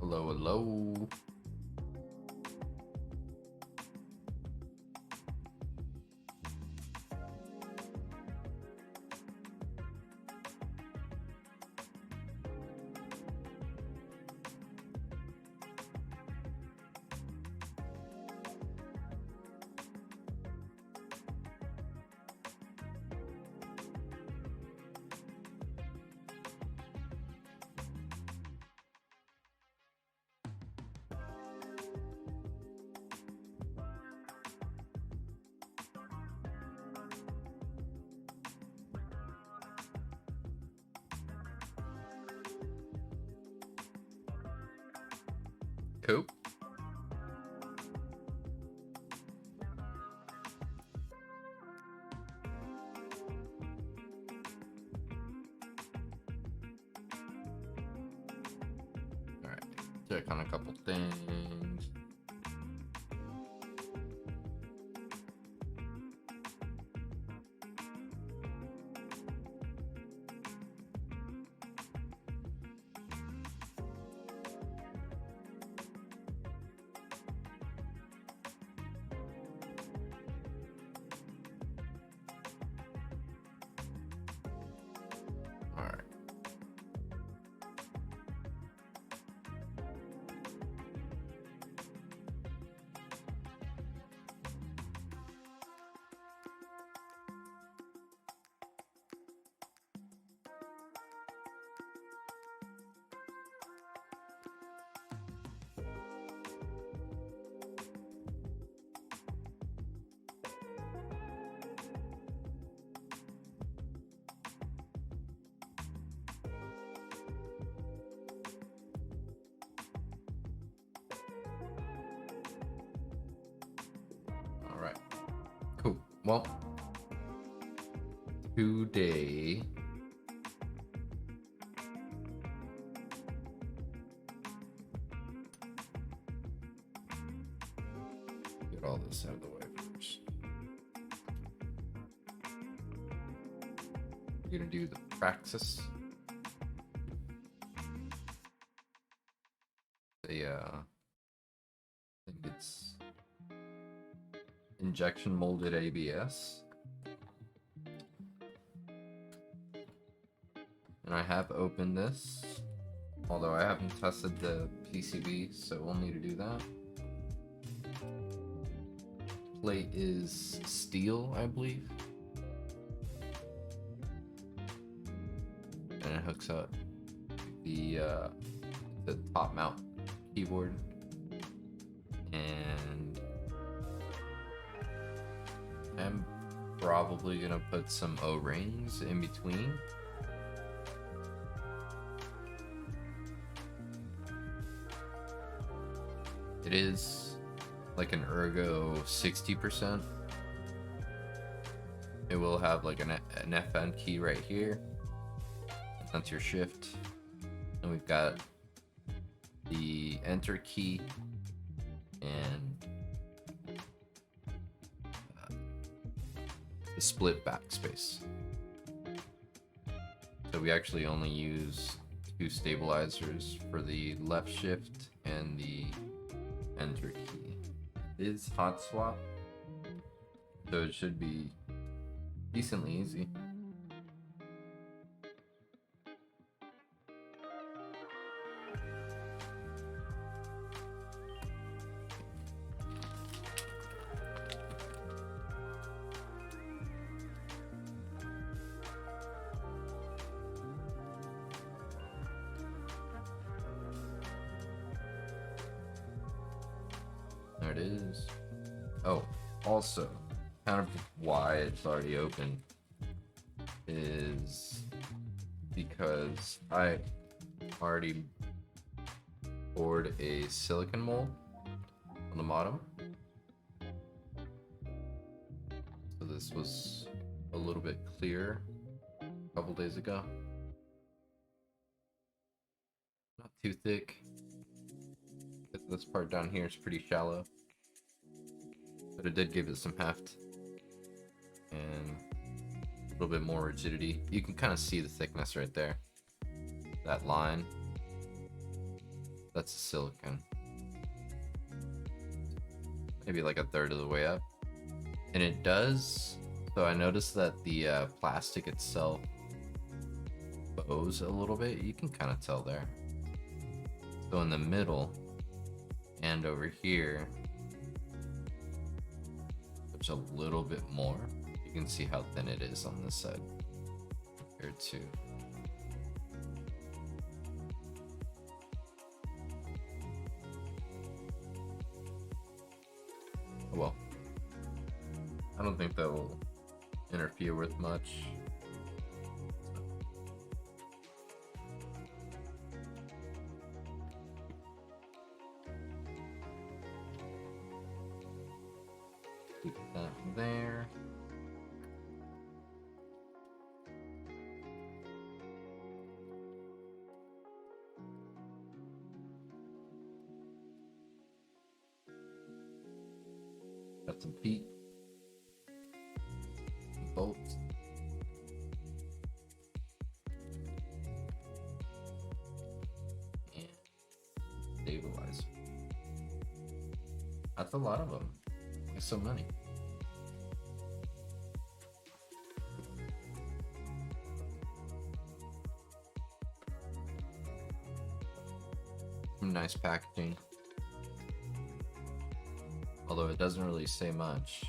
Hello, hello. Cool. All right, check on a couple things. All right, cool. Well, today get all this out of the way first. We're gonna do the Praxis. I think it's injection molded ABS. And I have opened this, although I haven't tested the PCB, so we'll need to do that. Plate is steel, I believe. And it hooks up the top mount keyboard. And I'm probably gonna put some O-rings in between. It is like an ergo 60%. It will have like an FN key right here. That's your shift. And we've got the enter key and the split backspace. So we actually only use 2 stabilizers for the left shift and the enter key. It is hot swap, so it should be decently easy. There it is. Oh, also, kind of why it's already open is because I already poured a silicon mold on the bottom. So this was a little bit clearer a couple days ago. Not too thick. This part down here is pretty shallow, but it did give it some heft and a little bit more rigidity. You can kind of see the thickness right there. That line That's a silicone. Maybe like a third of the way up. And it does, so I noticed that the plastic itself bows a little bit. You can kind of tell there. So in the middle and over here, there's a little bit more. You can see how thin it is on this side compared to. Oh well. I don't think that will interfere with much. Keep that there. Got some feet. Bolts. And stabilizer. That's a lot of them. There's so many. Some nice packaging. Although it doesn't really say much.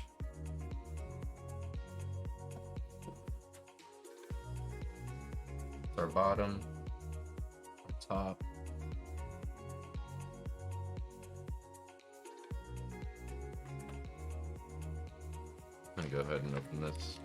Our bottom, top. I'm gonna go ahead and open this.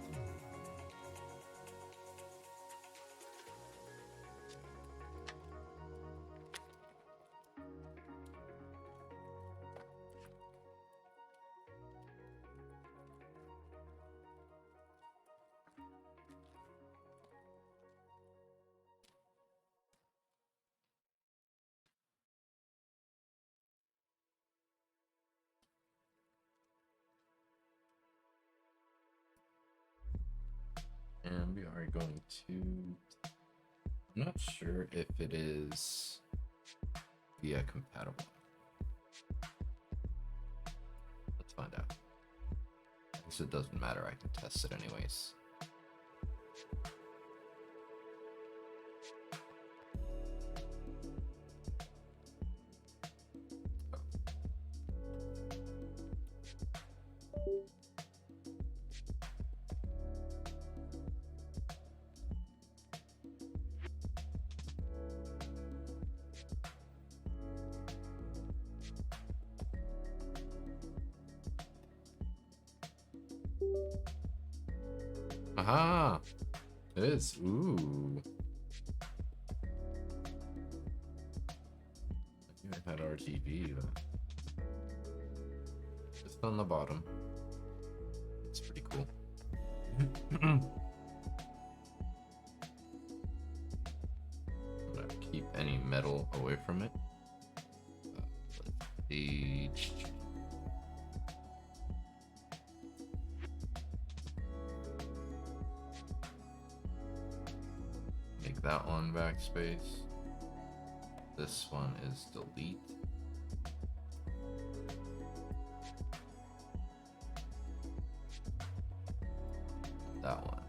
And we are going to, I'm not sure if it is VIA compatible. Let's find out. I guess it doesn't matter, I can test it anyways. Aha! It is. Ooh. I knew I had RGB, but just on the bottom. It's pretty cool. I'm gonna keep any metal away from it. Let's see. That one backspace. This one is delete. That one.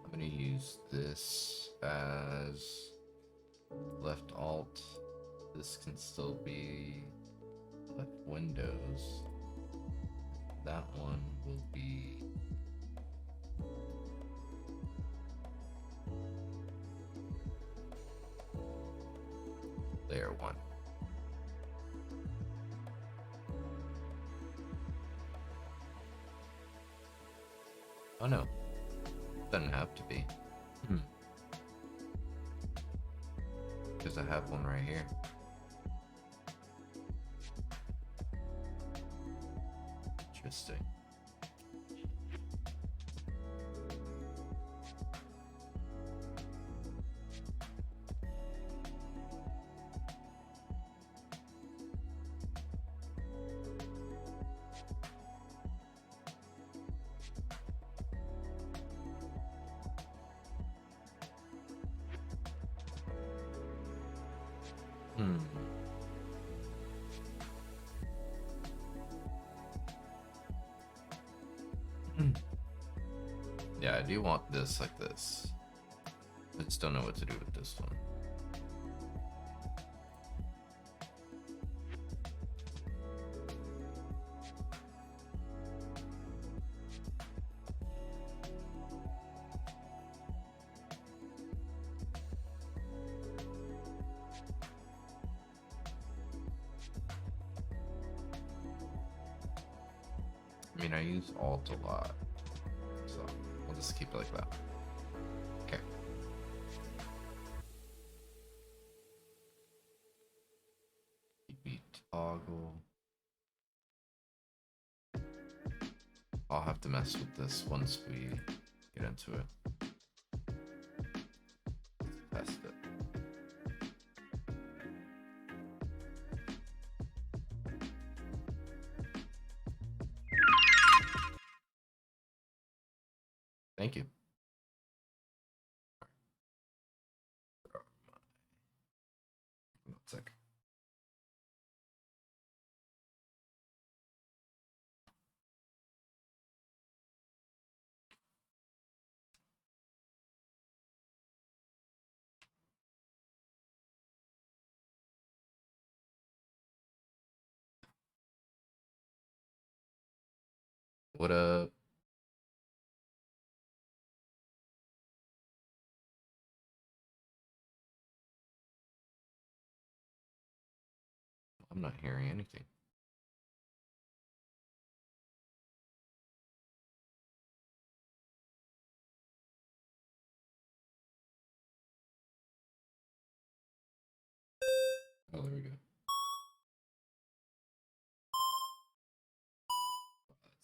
I'm going to use this as left alt. This can still be left Windows. That one will be layer 1. Oh no. Doesn't have to be. Because I have one right here. Interesting. Hmm. Yeah, I do want this like this. I just don't know what to do with this one. I mean, I use Alt a lot, so we'll just keep it like that. Okay. Toggle. I'll have to mess with this once we get into it. Let's test it. Thank you. One sec. What up? I'm not hearing anything. Oh, there we go. Oh, that's loud.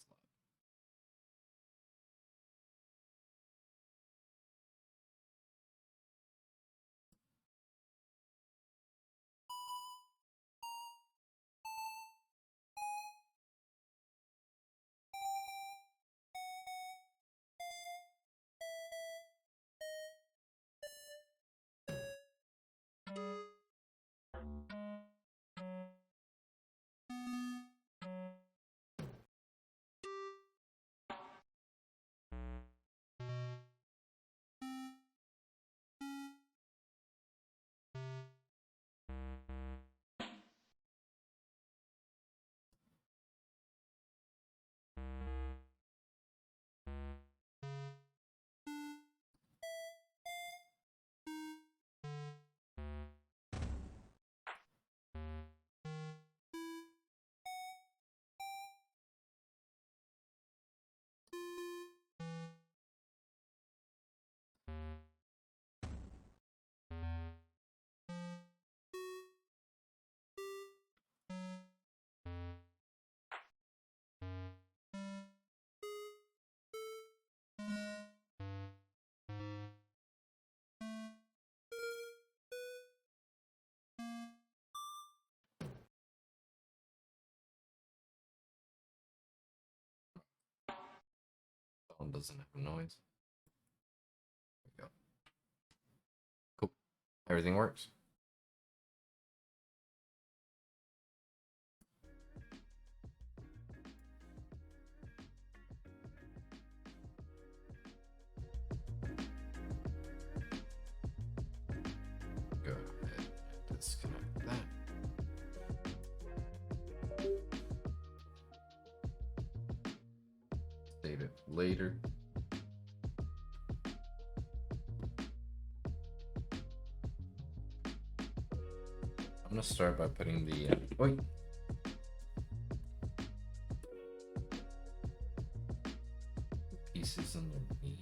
Phone doesn't have noise. There we go. Cool. Everything works. Go ahead and disconnect that. Save it later. I'm gonna start by putting the wait. Pieces underneath the feet.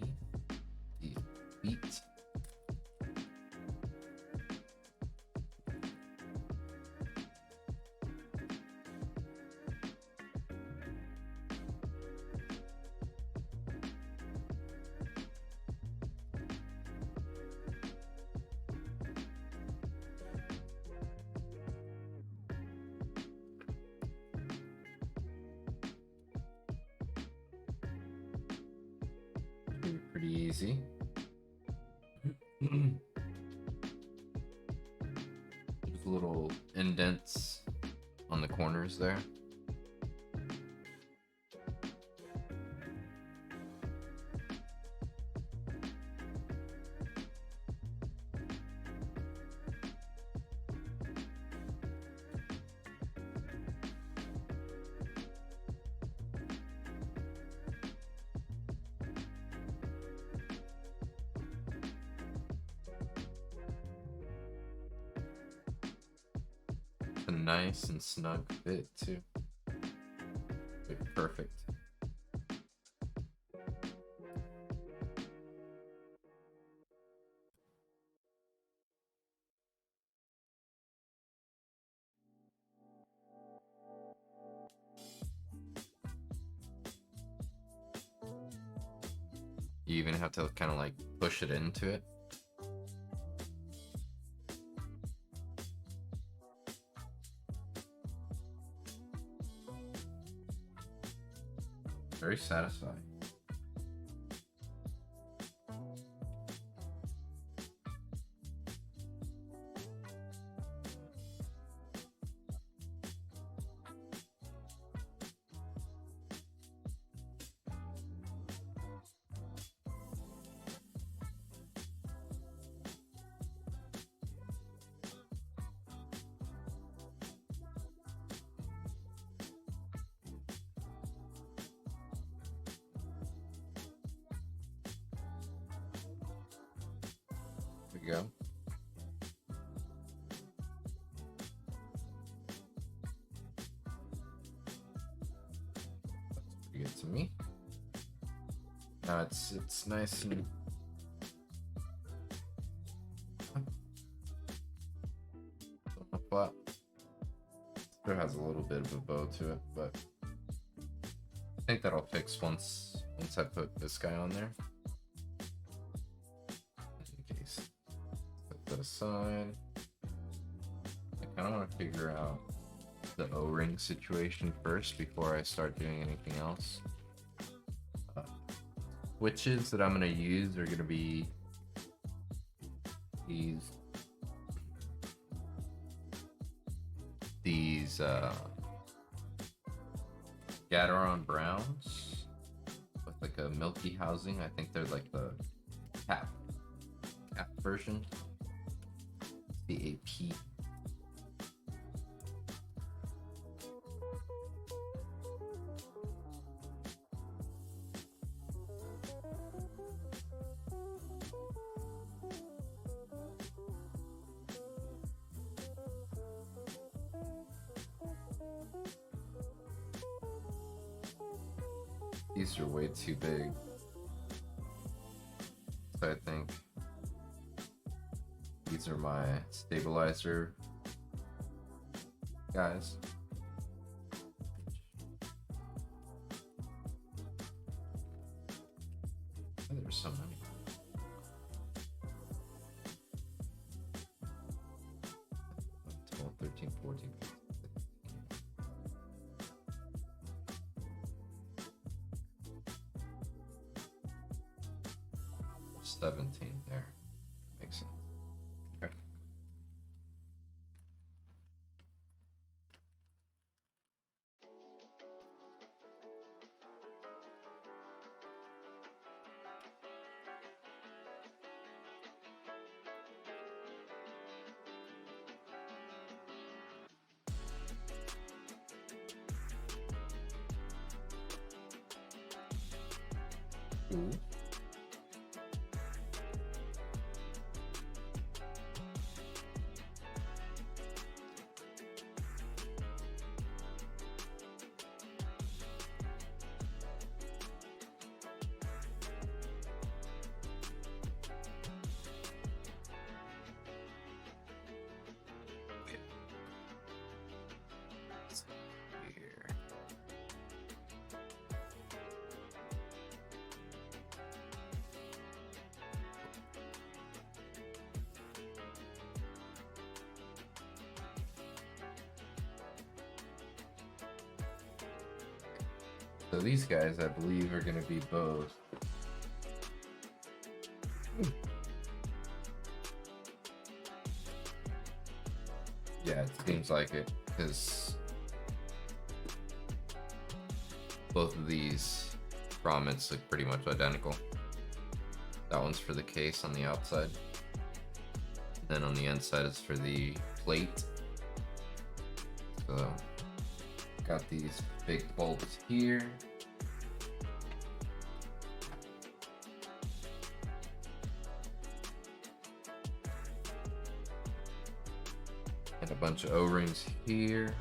Pretty easy. There's a little indents on the corners there. A nice and snug fit too. Perfect. You even have to kind of like push it into it. Very satisfying. There we go. That's pretty good to me. Now it's nice and flat. There has a little bit of a bow to it, but I think that'll fix once I put this guy on there. In case. Put that aside. I kind of want to figure out the O-ring situation first before I start doing anything else. Switches that I'm going to use are going to be these Gateron browns with like a milky housing. I think they're like the cap version. The AP. These are way too big, so I think these are my stabilizer guys. Oh, there's so many. Oh, 12, 13, 14. 17 there. Makes sense. Okay. Ooh. Here. So these guys, I believe, are going to be both. Yeah, it seems like it, because both of these grommets look pretty much identical. That one's for the case on the outside. Then on the inside is for the plate. So, got these big bolts here. And a bunch of O-rings here.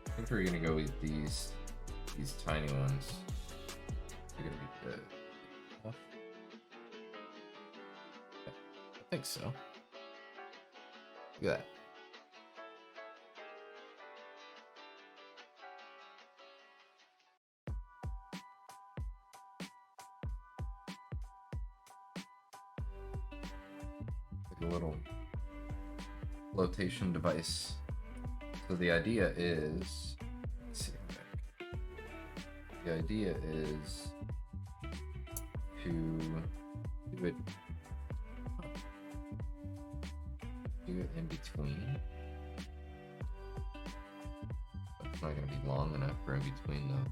I think we're gonna go with these tiny ones. They're gonna be good. Yeah, I think so. Look at that. Like a little flotation device. So the idea is, let's see, the idea is to do it in between. It's not going to be long enough for in between though.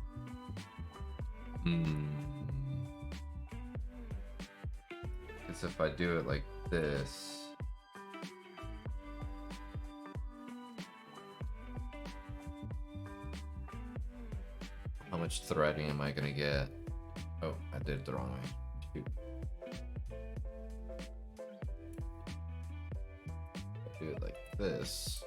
Because if I do it like this, how much threading am I going to get? Oh, I did it the wrong way. Shoot. Do it like this.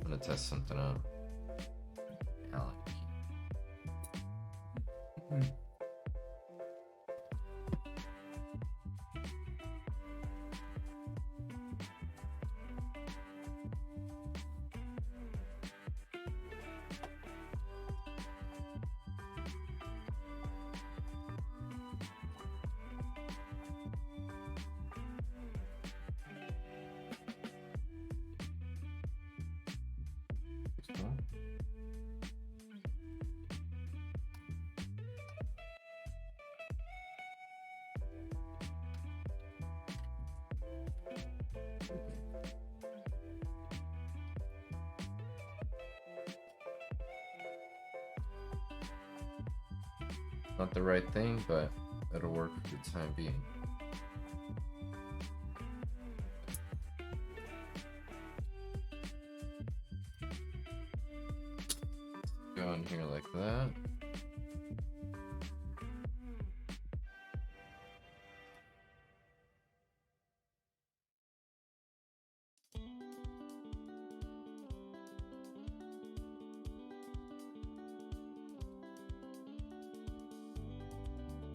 I'm gonna test something out. Not the right thing, but it'll work for the time being. Go in here like that.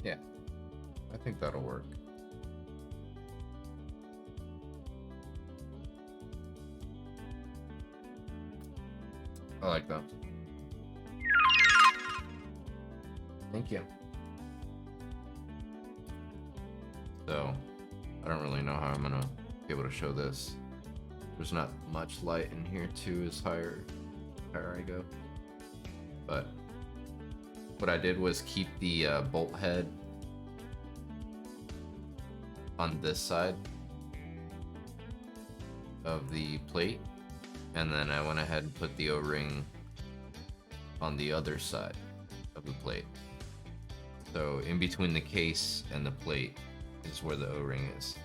Yeah, I think that'll work. I like that. Thank you. So, I don't really know how I'm gonna be able to show this. There's not much light in here too, as higher I go. But what I did was keep the bolt head on this side of the plate, and then I went ahead and put the O-ring on the other side of the plate. So in between the case and the plate is where the O-ring is.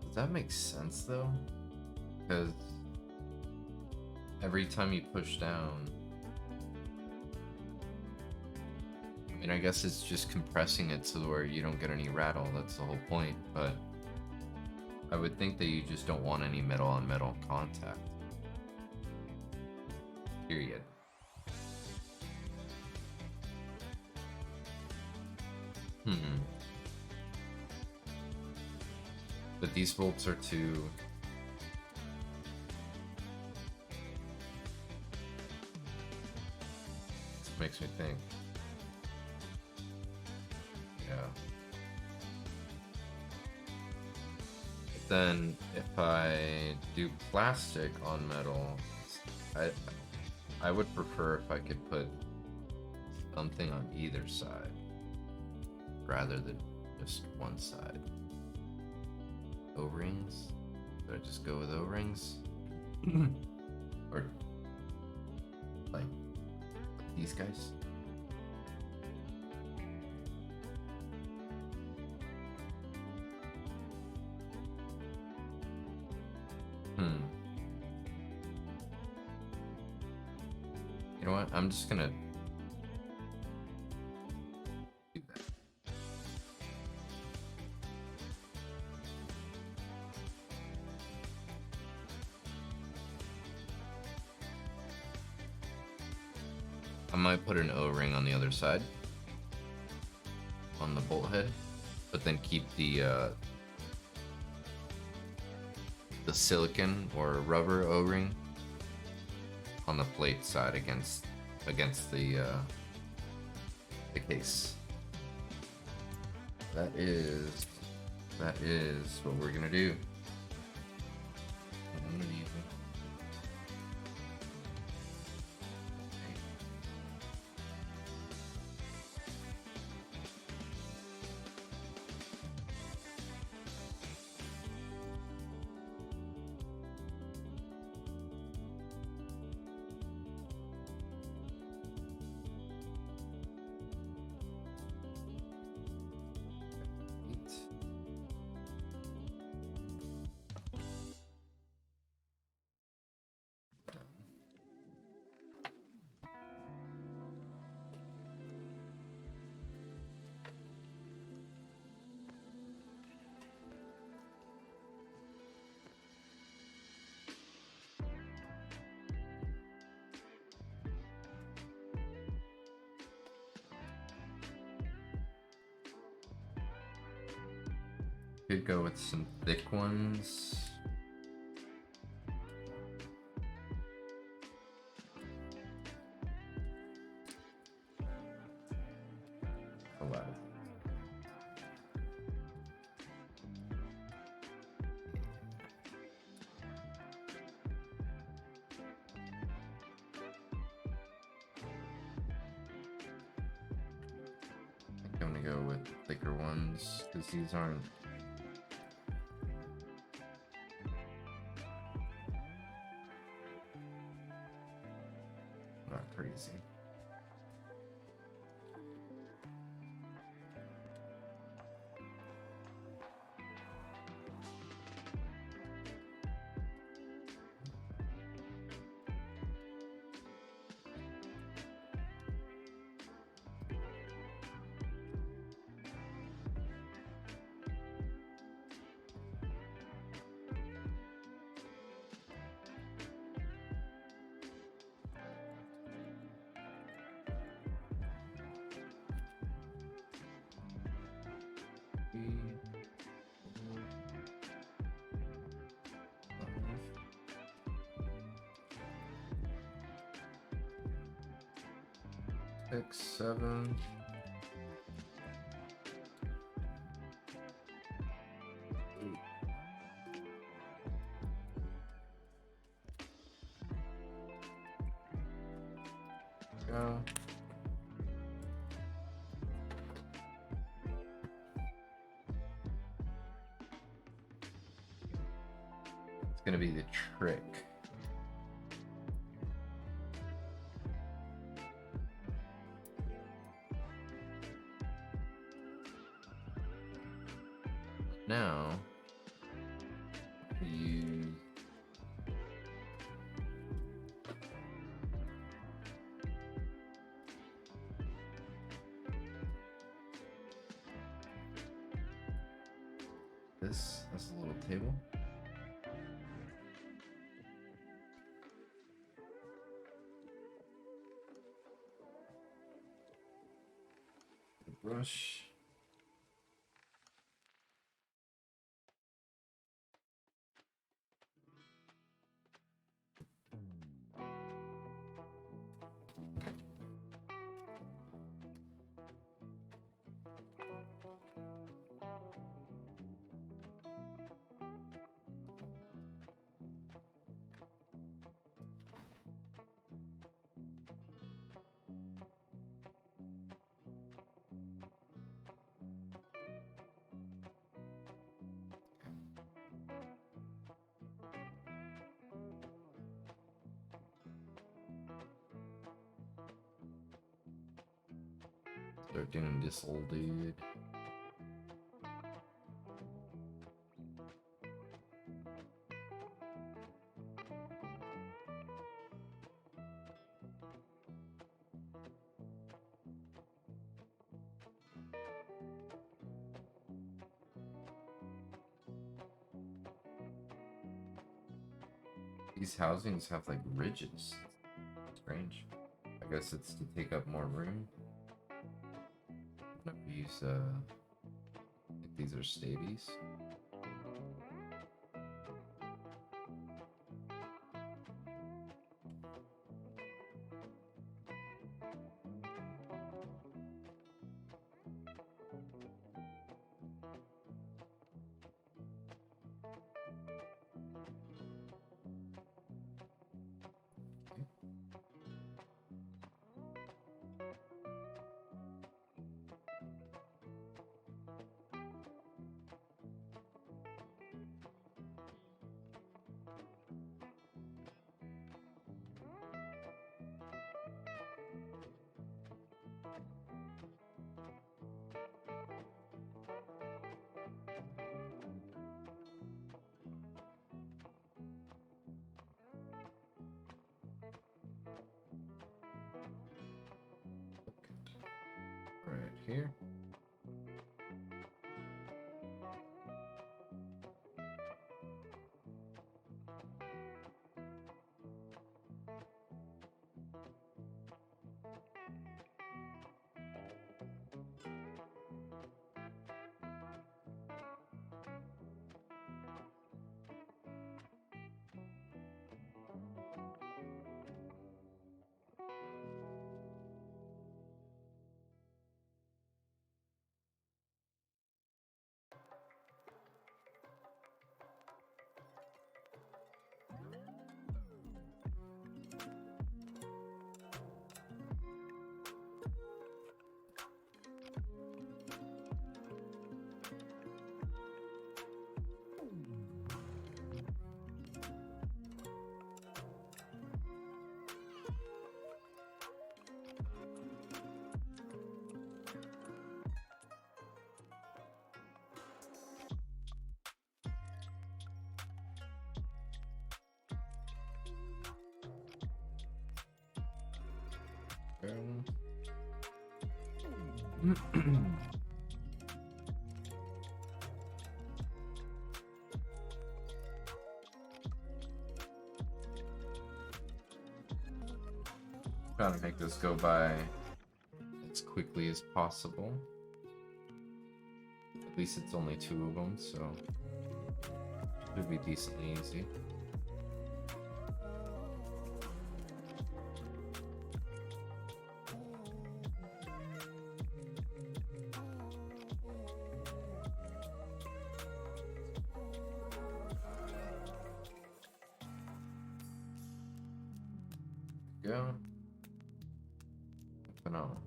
Does that make sense though? Because every time you push down, I mean, I guess it's just compressing it so where you don't get any rattle. That's the whole point. But I would think that you just don't want any metal on metal contact. Period. But these bolts are too... This makes me think. Yeah. Then if I do plastic on metal, I would prefer if I could put something on either side rather than just one side. O-rings? Should I just go with O-rings? Or like these guys? You know what? I'm just gonna do that. I might put an O-ring on the other side, on the bolt head, but then keep the silicon or rubber O-ring on the plate side against the case. That is what we're gonna do. Could go with some thick ones. A lot. I think I'm gonna go with thicker ones because these aren't. Crazy. Six, 7. Go. It's gonna be the trick. Now, you this as a little table. The brush. They're doing this old dude. These housings have like ridges. Strange. I guess it's to take up more room. I've never used these are stabies. Right here. Trying to make this go by as quickly as possible. At least it's only 2 of them, so should be decently easy. Go. Open up.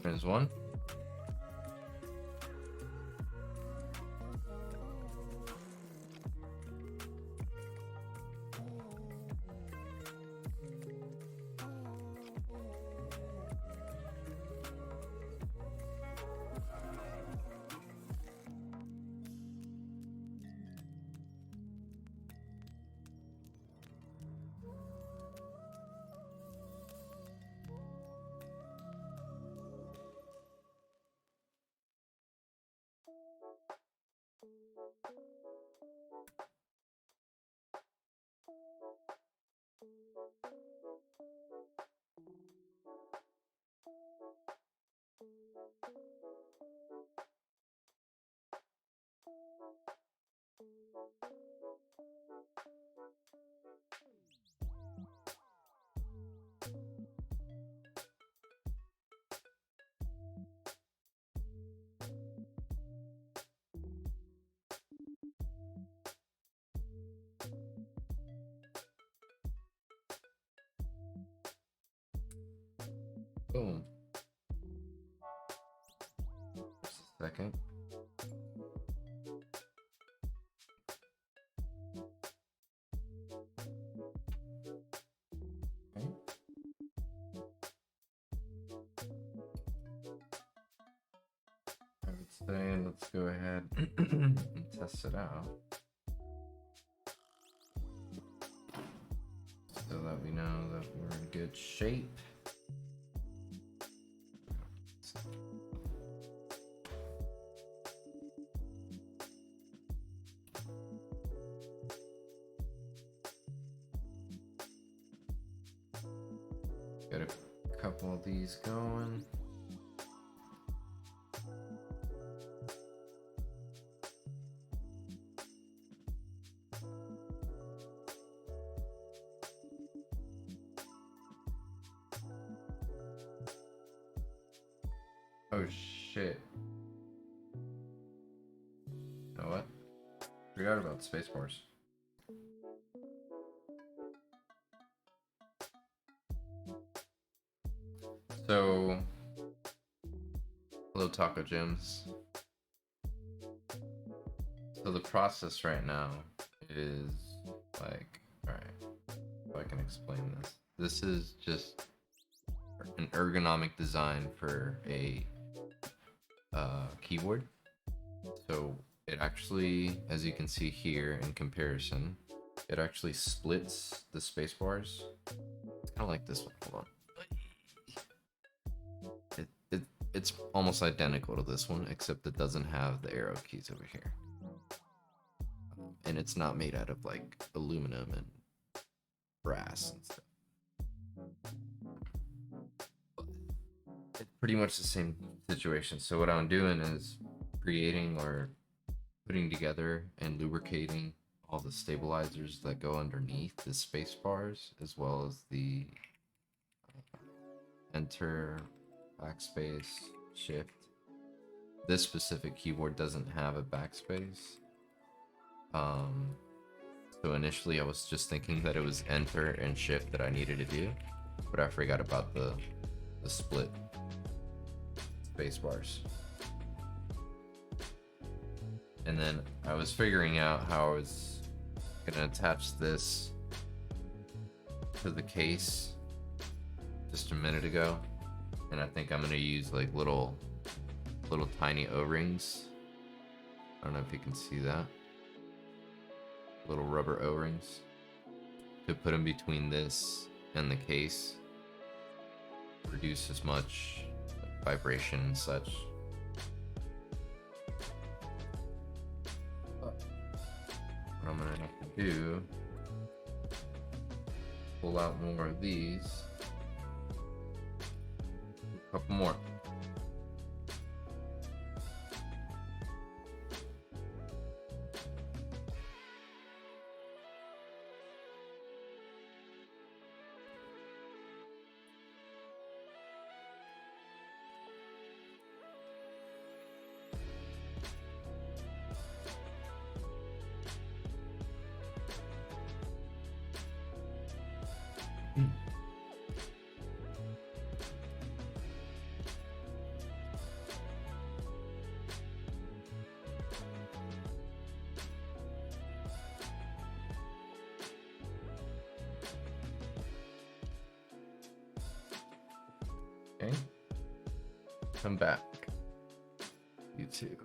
There's one. Boom. Just a second. Okay. I would say let's go ahead and test it out so that we know that we're in good shape. Got a couple of these going. Oh shit. You know what? Forgot about spacebars. So, hello Taco Gems. So the process right now is like, alright, if I can explain this. This is just an ergonomic design for a keyboard. So it actually, as you can see here in comparison, it actually splits the space bars. It's kind of like this one. Hold on. It's almost identical to this one, except it doesn't have the arrow keys over here. And it's not made out of like aluminum and brass and stuff. It's pretty much the same situation. So what I'm doing is creating or putting together and lubricating all the stabilizers that go underneath the space bars, as well as the enter, backspace, shift. This specific keyboard doesn't have a backspace. So initially I was just thinking that it was enter and shift that I needed to do, but I forgot about the split space bars. And then I was figuring out how I was gonna attach this to the case just a minute ago, and I think I'm gonna use like little tiny O-rings. I don't know if you can see that. Little rubber O-rings to put in between this and the case, reduce as much vibration and such. What I'm gonna have to do, pull out more of these, a couple more. Okay, come back, you two.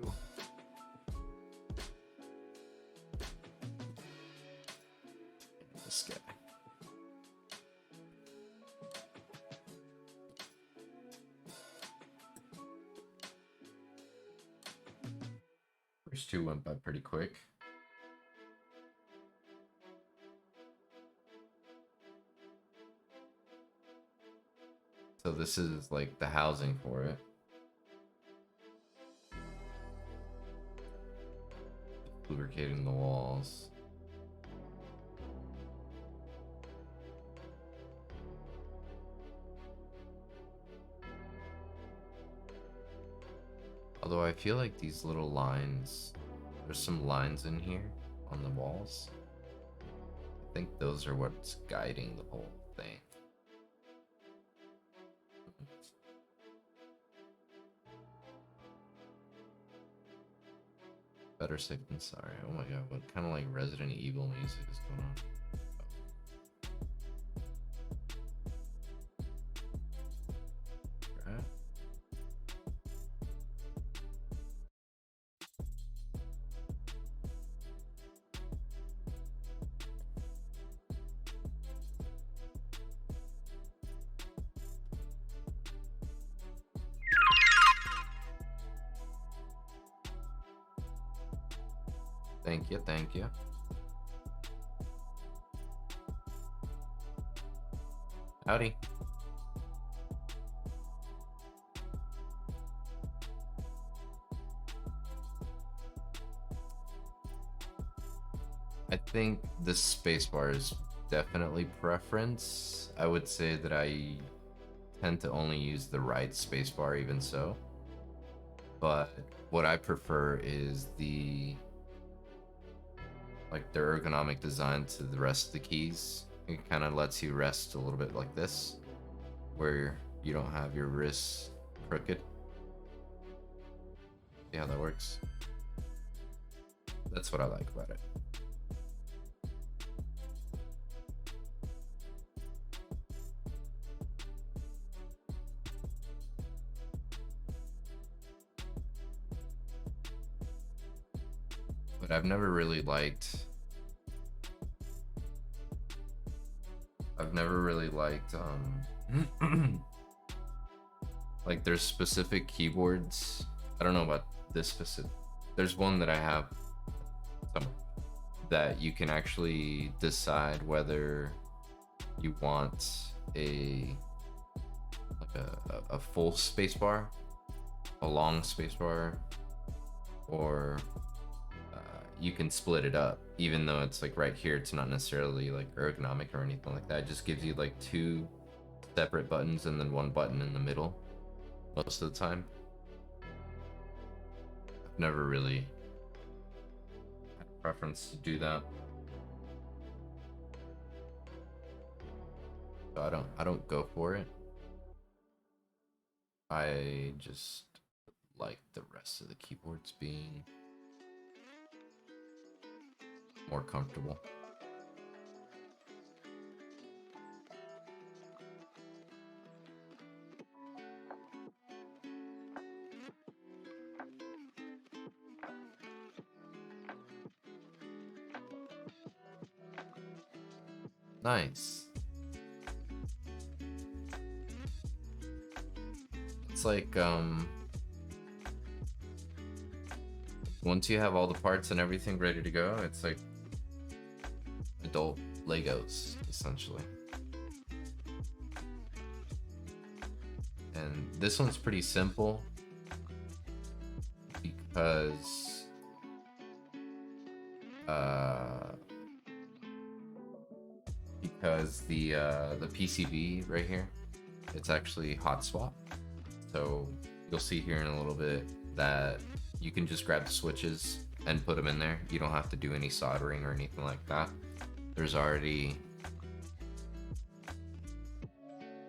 This guy. First two went by pretty quick. So this is like the housing for it. lubricating the walls. Although I feel like these little lines, there's some lines in here on the walls. I think those are what's guiding the whole thing. Better safe than sorry. Oh my god, what kind of like Resident Evil music is going on? Right. Thank you, thank you. Howdy. I think the spacebar is definitely preference. I would say that I tend to only use the right spacebar even so. But what I prefer is the ergonomic design to the rest of the keys. It kind of lets you rest a little bit like this, where you don't have your wrists crooked. See how that works? That's what I like about it. But I've never really liked like there's specific keyboards. I don't know about this specific. There's one that I have somewhere that you can actually decide whether you want a full spacebar, a long spacebar, or you can split it up. Even though it's like right here, it's not necessarily like ergonomic or anything like that. It just gives you like 2 separate buttons and then 1 button in the middle most of the time. I've never really had a preference to do that. So I don't go for it. I just like the rest of the keyboards being more comfortable. Nice. It's like once you have all the parts and everything ready to go, it's like adult Legos, essentially. And this one's pretty simple because the PCB right here, it's actually hot swap. So you'll see here in a little bit that you can just grab the switches and put them in there. You don't have to do any soldering or anything like that. There's already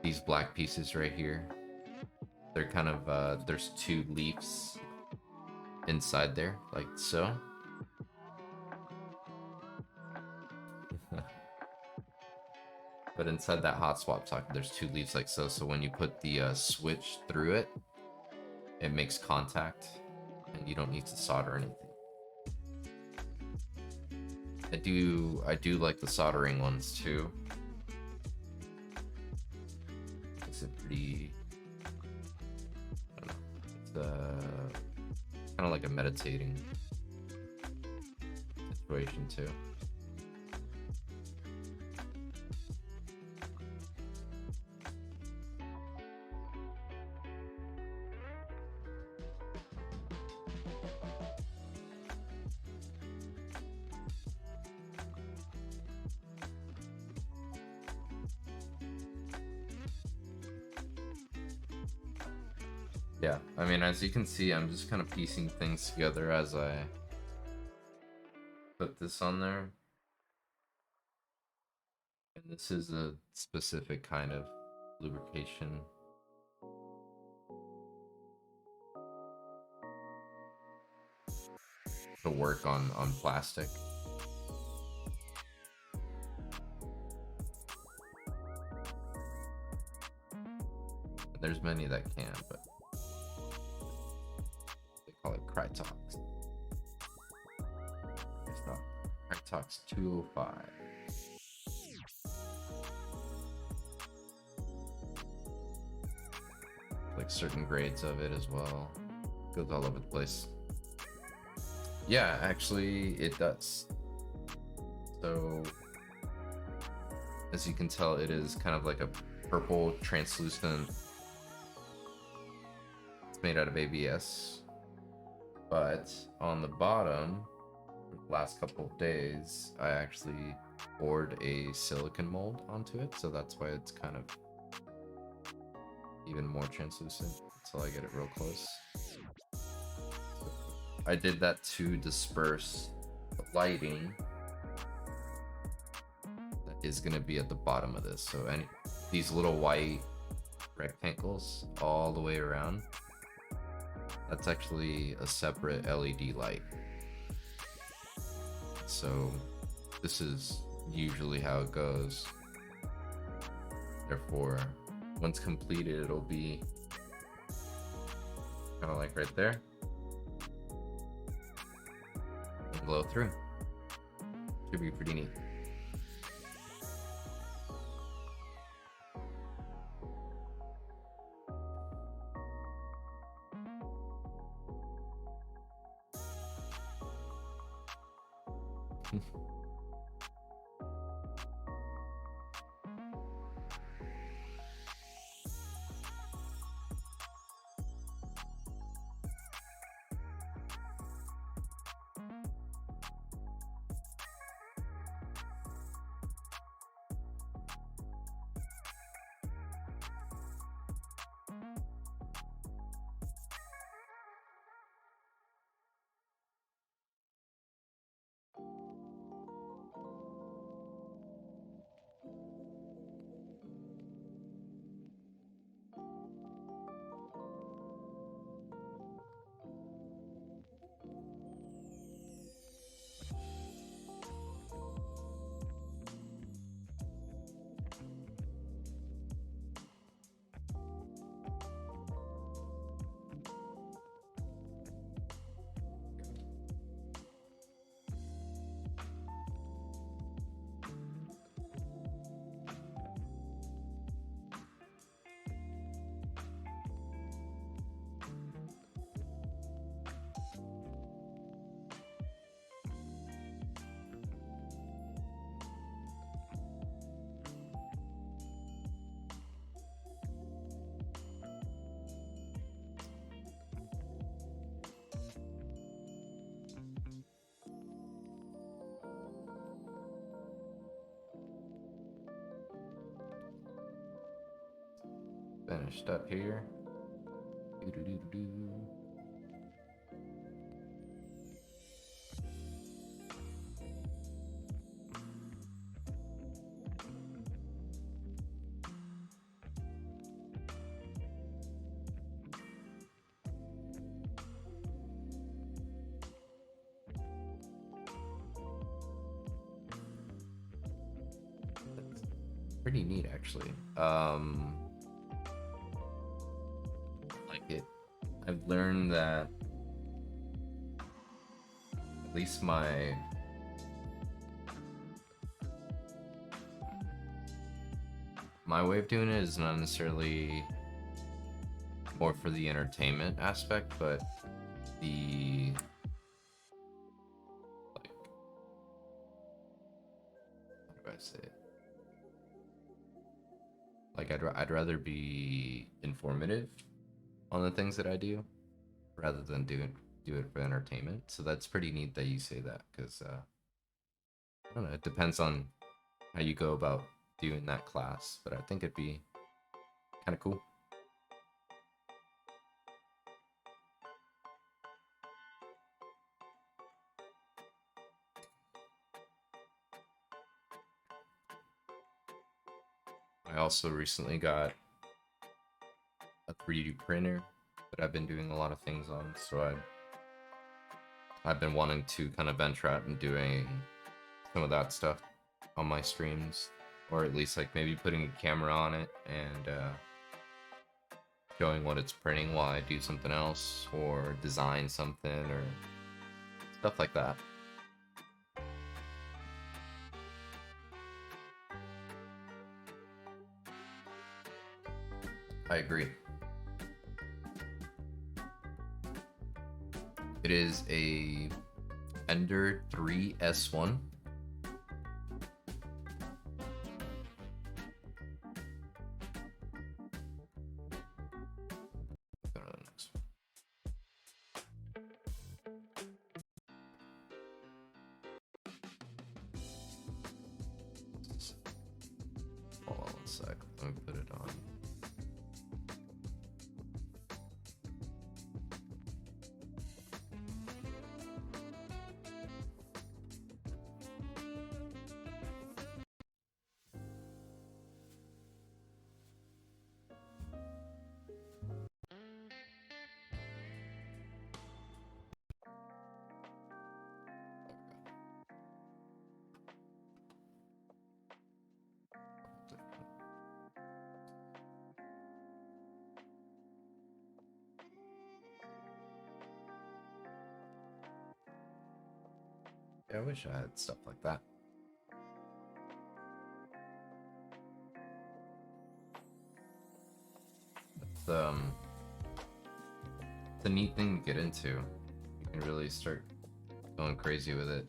these black pieces right here. They're kind of, there's 2 leaves inside there, like so. But inside that hot swap socket, there's 2 leaves like so. So when you put the switch through it, it makes contact, and you don't need to solder anything. I do like the soldering ones too. It's a pretty, I don't know, it's kind of like a meditating situation too. Yeah, I mean, as you can see, I'm just kind of piecing things together as I put this on there. And this is a specific kind of lubrication. To work on plastic. There's many that can, but they call it Krytox. It's not Krytox 205. Like certain grades of it as well. Goes all over the place. Yeah, actually it does. So as you can tell, it is kind of like a purple translucent. It's made out of ABS. But on the bottom, for the last couple of days, I actually poured a silicone mold onto it, so that's why it's kind of even more translucent until I get it real close. I did that to disperse the lighting that is going to be at the bottom of this. So these little white rectangles all the way around, that's actually a separate LED light. So this is usually how it goes. Therefore, once completed, it'll be kind of like right there. And glow through. Should be pretty neat. Finished up here. Pretty neat, actually. Like it. I've learned that at least my way of doing it is not necessarily more for the entertainment aspect, but the like, how do I say it? Like I'd rather be informative on the things that I do rather than do it for entertainment. So that's pretty neat that you say that, because I don't know, it depends on how you go about doing that class, but I think it'd be kind of cool. I also recently got a 3D printer that I've been doing a lot of things on, so I've been wanting to kind of venture out and doing some of that stuff on my streams, or at least like maybe putting a camera on it and showing what it's printing while I do something else, or design something, or stuff like that. I agree. It is a Ender 3S1. Go to the next one. Hold on one sec. Let me put it on. Yeah, I wish I had stuff like that. It's a neat thing to get into. You can really start going crazy with it,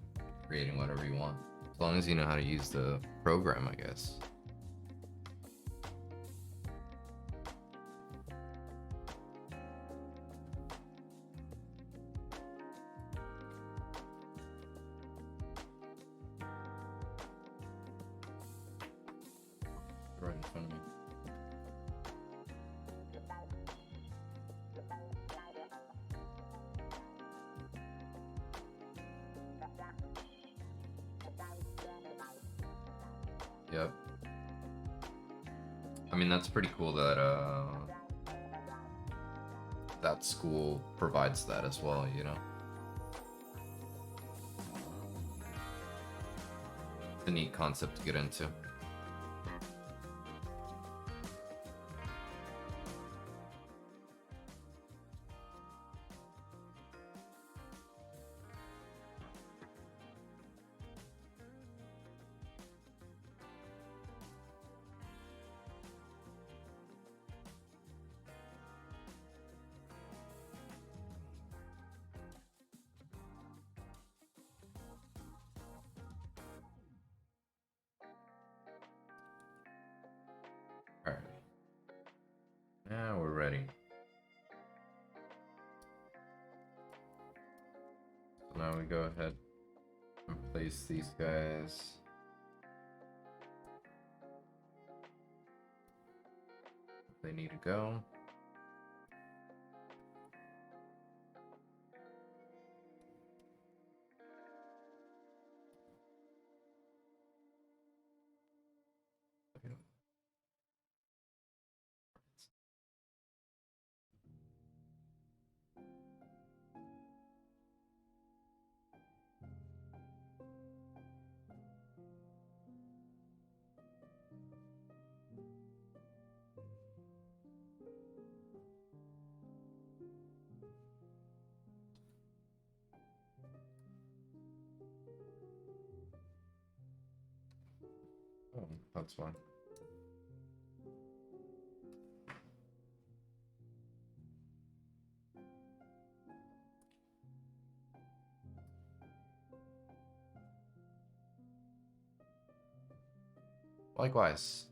creating whatever you want. As long as you know how to use the program, I guess. Right in front of me. Yep. I mean, that's pretty cool that that school provides that as well, you know? It's a neat concept to get into. Alright. Now we're ready. So now we go ahead and place these guys. They need to go. Oh, that's fine. Likewise,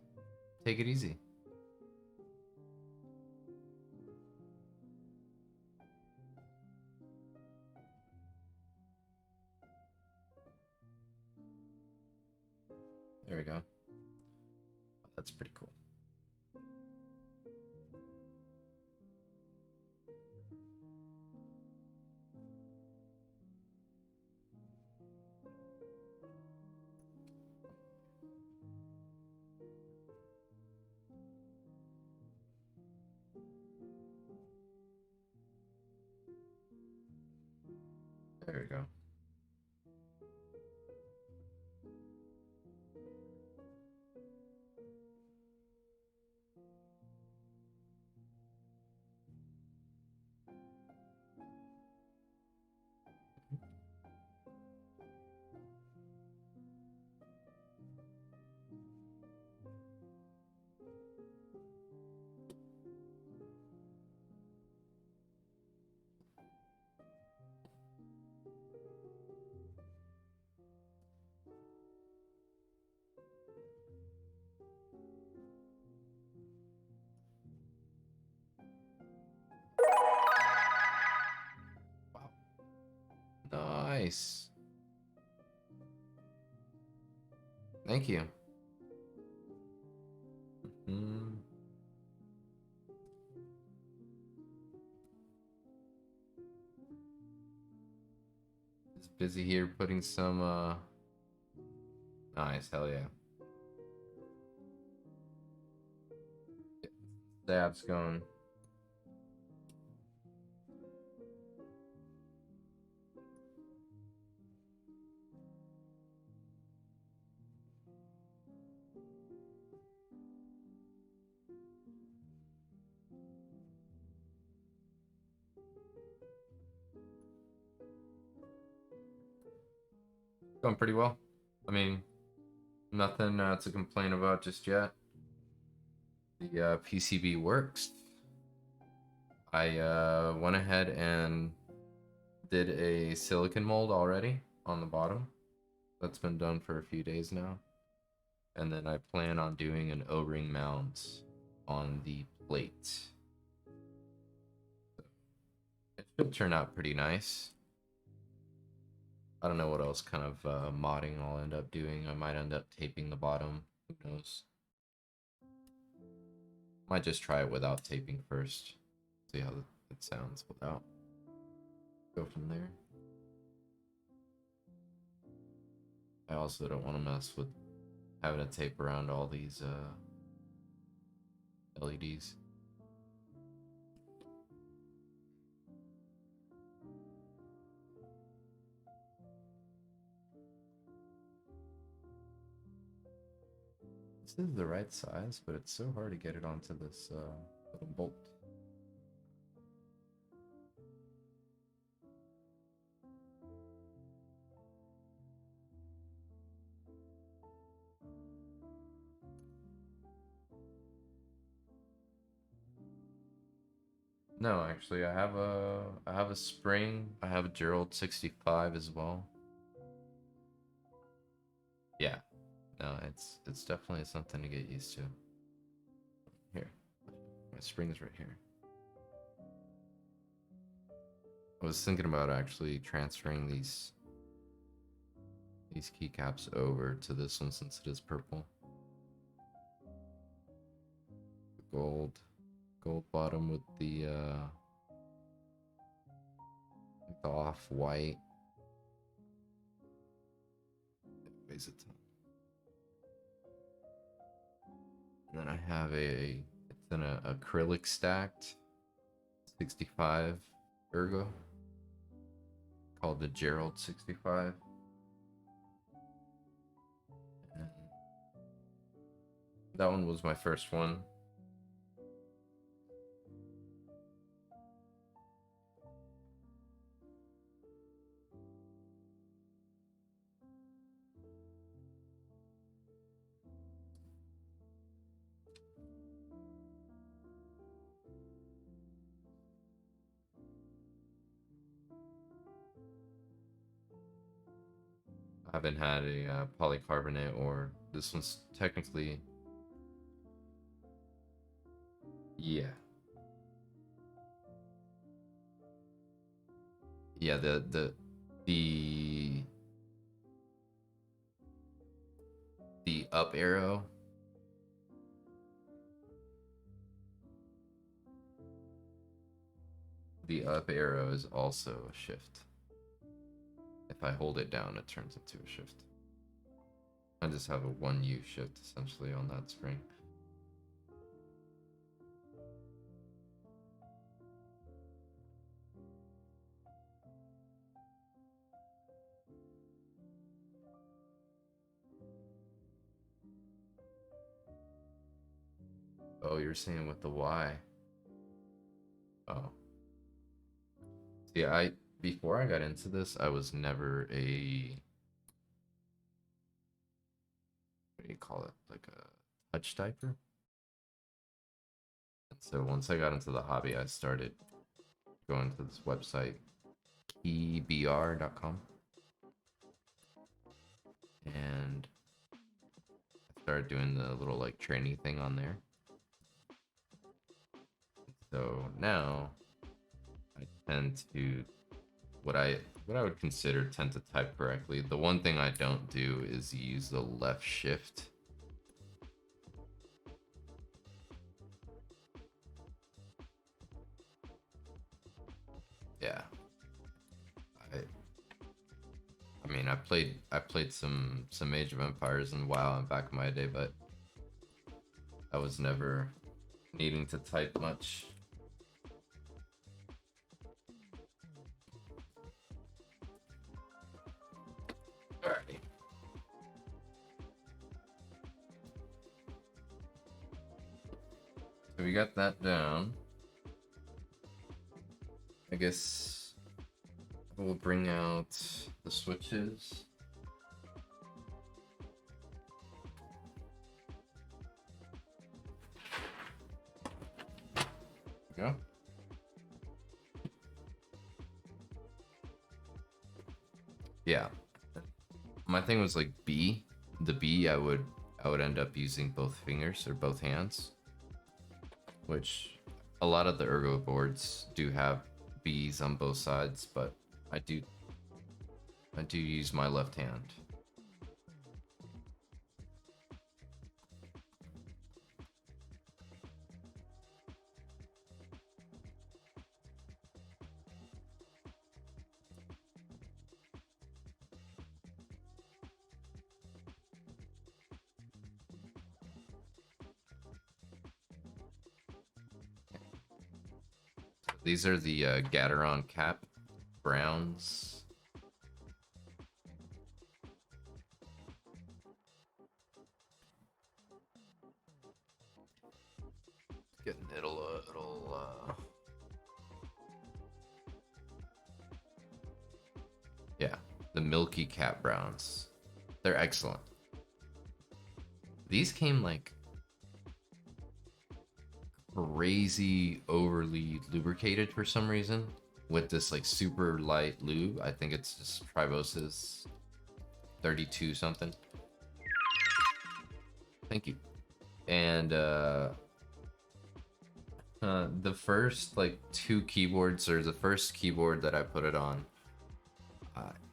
take it easy. There we go. That's pretty cool. There we go. Wow. Nice. Thank you. Just busy here putting some nice, hell yeah. Stabs going. Going pretty well. I mean, nothing to complain about just yet. The PCB works. I went ahead and did a silicon mold already on the bottom. That's been done for a few days now. And then I plan on doing an O-ring mount on the plate. It should turn out pretty nice. I don't know what else kind of modding I'll end up doing. I might end up taping the bottom. Who knows? Might just try it without taping first. See how it sounds without. Go from there. I also don't want to mess with having to tape around all these LEDs. This is the right size, but it's so hard to get it onto this little bolt. No, actually, I have a spring. I have a Gerald 65 as well. Yeah, no, it's definitely something to get used to. Here, my spring's right here. I was thinking about actually transferring these keycaps over to this one since it is purple. Gold bottom with the off-white. Weighs a ton. And then I have it's an acrylic stacked 65 ergo called the Gerald 65. And that one was my first one. I haven't had a polycarbonate, or this one's technically, yeah, the up arrow. The up arrow is also a shift. If I hold it down, it turns into a shift. I just have a 1U shift essentially on that spring. you're saying with the Y. Oh. See, before I got into this, I was never a, what do you call it? Like a touch typer. And so once I got into the hobby, I started going to this website, EBR.com. And I started doing the little like training thing on there. So now I tend to what I would consider tend to type correctly. The one thing I don't do is use the left shift. Yeah. I mean, I played some Age of Empires and WoW in back in my day, but I was never needing to type much. Alrighty. So we got that down. I guess we'll bring out the switches. Go. Yeah. My thing was like B. The B I would end up using both fingers or both hands. Which a lot of the ergo boards do have B's on both sides, but I do use my left hand. These are the Gateron cap browns. Getting yeah, the milky cap browns. They're excellent. These came like crazy overly lubricated for some reason with this like super light lube. I think it's just Tribosis 32 something. Thank you. And the first like two keyboards, or the first keyboard that I put it on,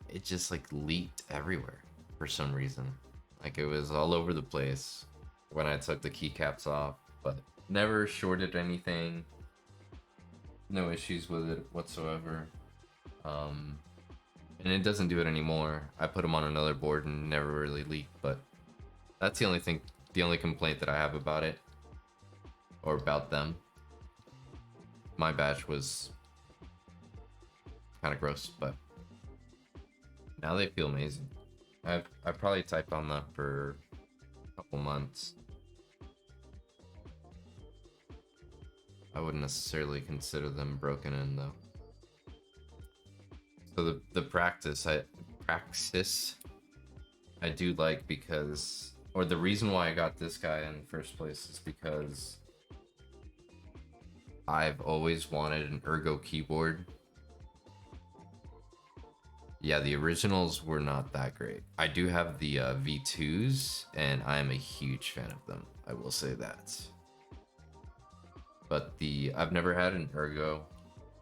it just like leaked everywhere for some reason. Like it was all over the place when I took the keycaps off, but never shorted anything. No issues with it whatsoever. And it doesn't do it anymore. I put them on another board and never really leaked, but that's the only complaint that I have about it, or about them. My batch was kind of gross, but now they feel amazing. I probably typed on that for a couple months. I wouldn't necessarily consider them broken in though. So the Praxis I do like because, or the reason why I got this guy in the first place is because I've always wanted an ergo keyboard. Yeah, the originals were not that great. I do have the V2s, and I am a huge fan of them. I will say that. But I've never had an ergo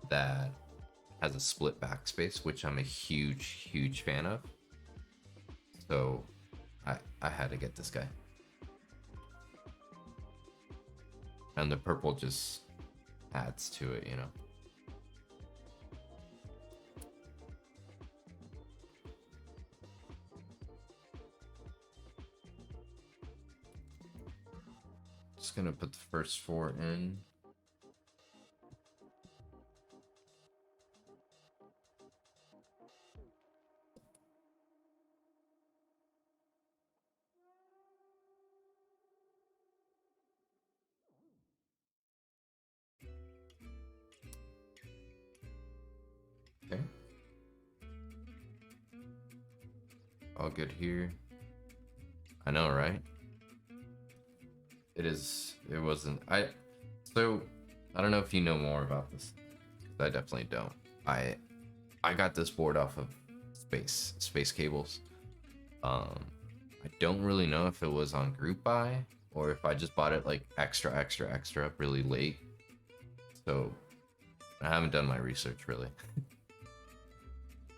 that has a split backspace, which I'm a huge fan of. So I had to get this guy. And the purple just adds to it, you know. Just gonna put the first 4 in. All good here. I know, right? It wasn't. So, I don't know if you know more about this. I definitely don't. I got this board off of space cables. I don't really know if it was on group buy or if I just bought it like extra really late. So I haven't done my research really.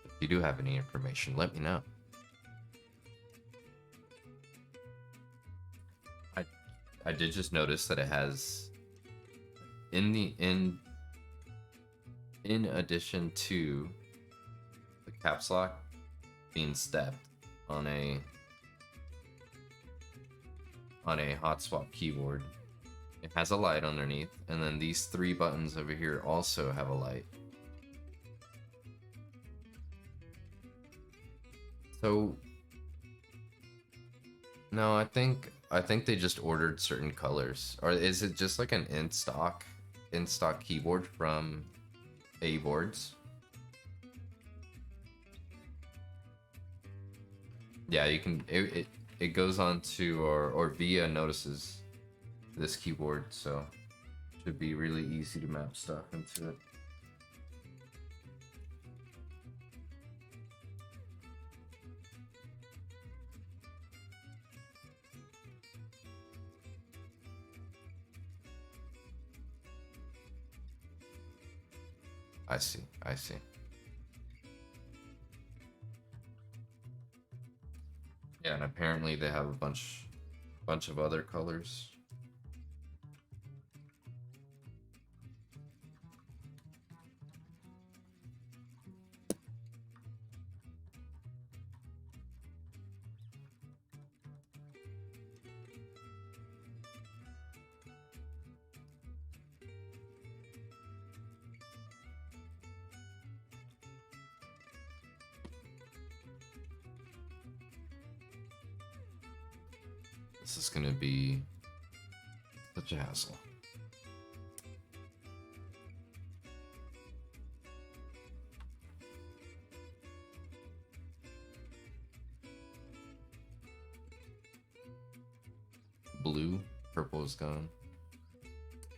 If you do have any information, let me know. I did just notice that it has in addition to the caps lock being stepped on a hot swap keyboard, it has a light underneath, and then these 3 buttons over here also have a light. So no, I think they just ordered certain colors. Or is it just like an in stock keyboard from AEBoards? Yeah, you can it goes on to or via notices this keyboard, so it should be really easy to map stuff into it. I see. Yeah, and apparently they have a bunch of other colors. This is gonna be such a hassle. Blue, purple is gone.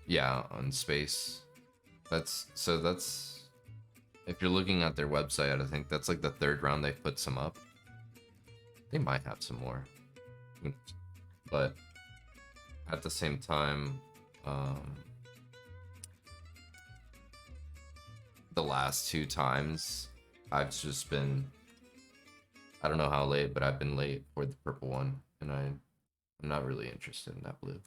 Yeah, on space. That's if you're looking at their website, I think that's like the 3rd round they've put some up. They might have some more. But at the same time, the last 2 times I've just been, I don't know how late, but I've been late for the purple one, and I'm not really interested in that blue.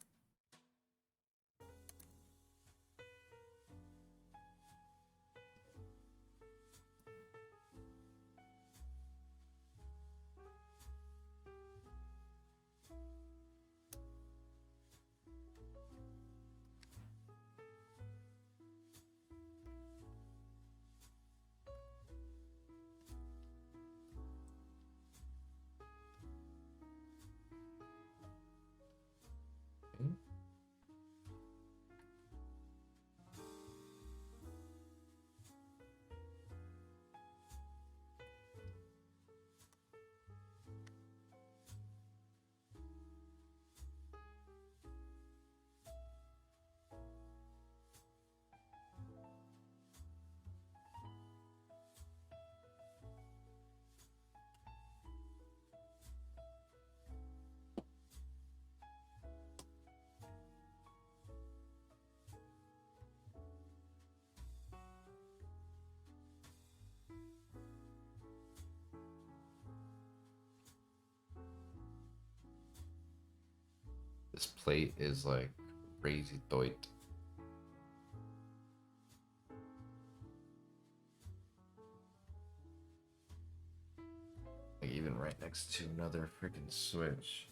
This plate is like crazy doit. Like even right next to another freaking switch.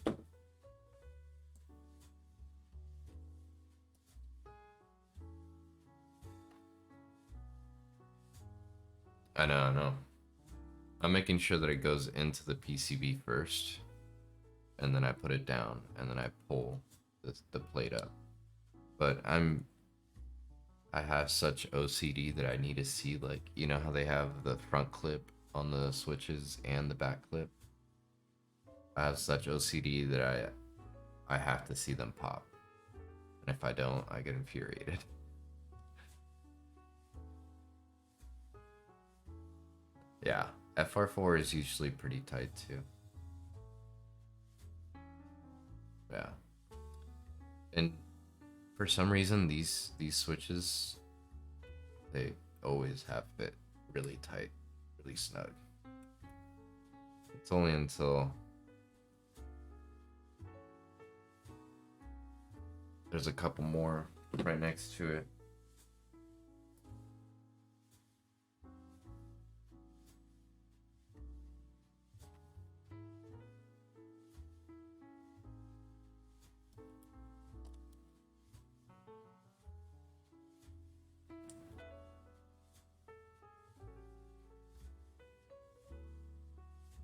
I know. I'm making sure that it goes into the PCB first, and then I put it down, and then I pull the plate up. But I have such OCD that I need to see, like, you know how they have the front clip on the switches and the back clip? I have such OCD that I have to see them pop. And if I don't, I get infuriated. Yeah, FR4 is usually pretty tight too. Yeah. And for some reason these switches, they always have fit really tight, really snug. It's only until there's a couple more right next to it.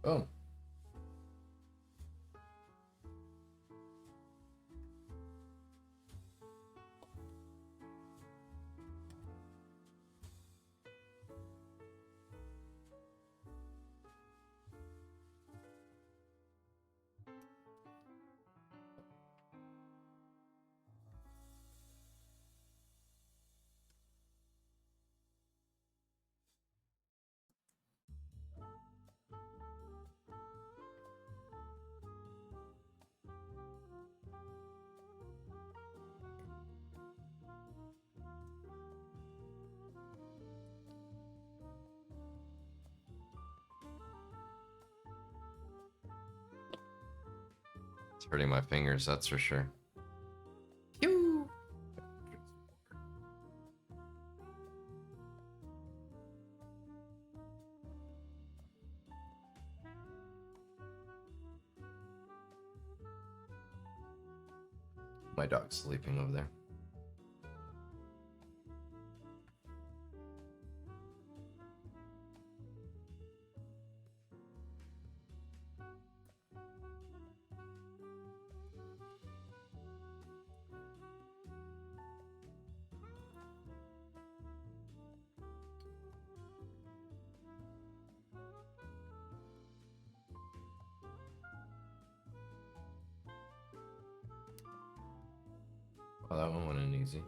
Oh. It's hurting my fingers, that's for sure. Pew! My dog's sleeping over there. Oh, that one went in easy.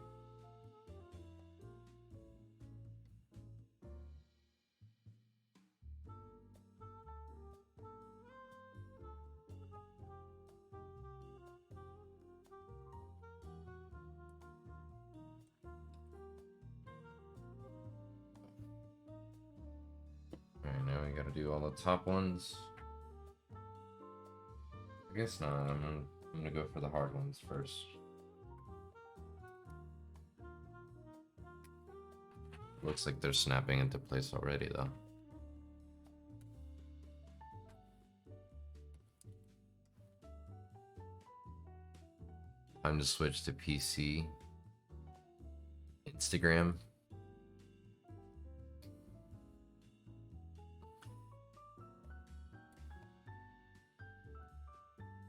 Alright, now we gotta do all the top ones. I guess not. I'm gonna go for the hard ones first. Looks like they're snapping into place already, though. Time to switch to PC. Instagram.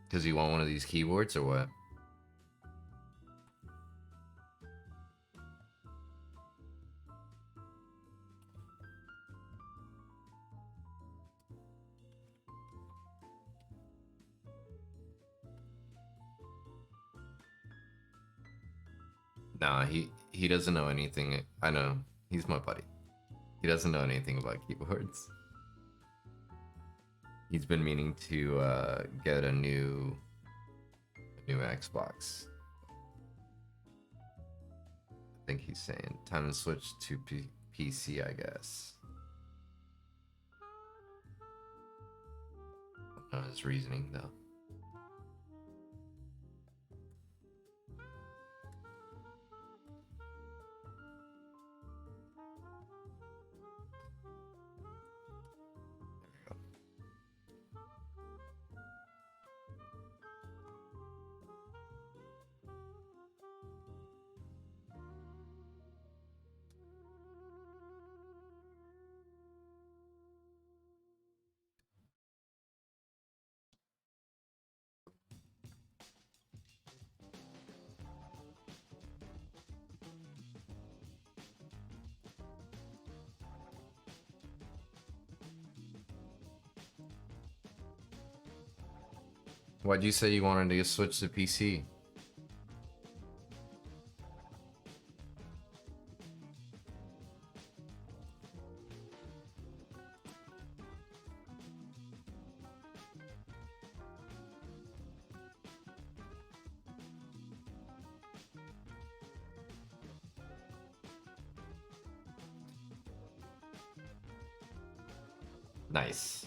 Because you want one of these keyboards or what? Nah, he doesn't know anything. I know. He's my buddy. He doesn't know anything about keyboards. He's been meaning to get a new Xbox. I think he's saying time to switch to PC, I guess. I don't know his reasoning though. Why'd you say you wanted to switch to PC? Nice.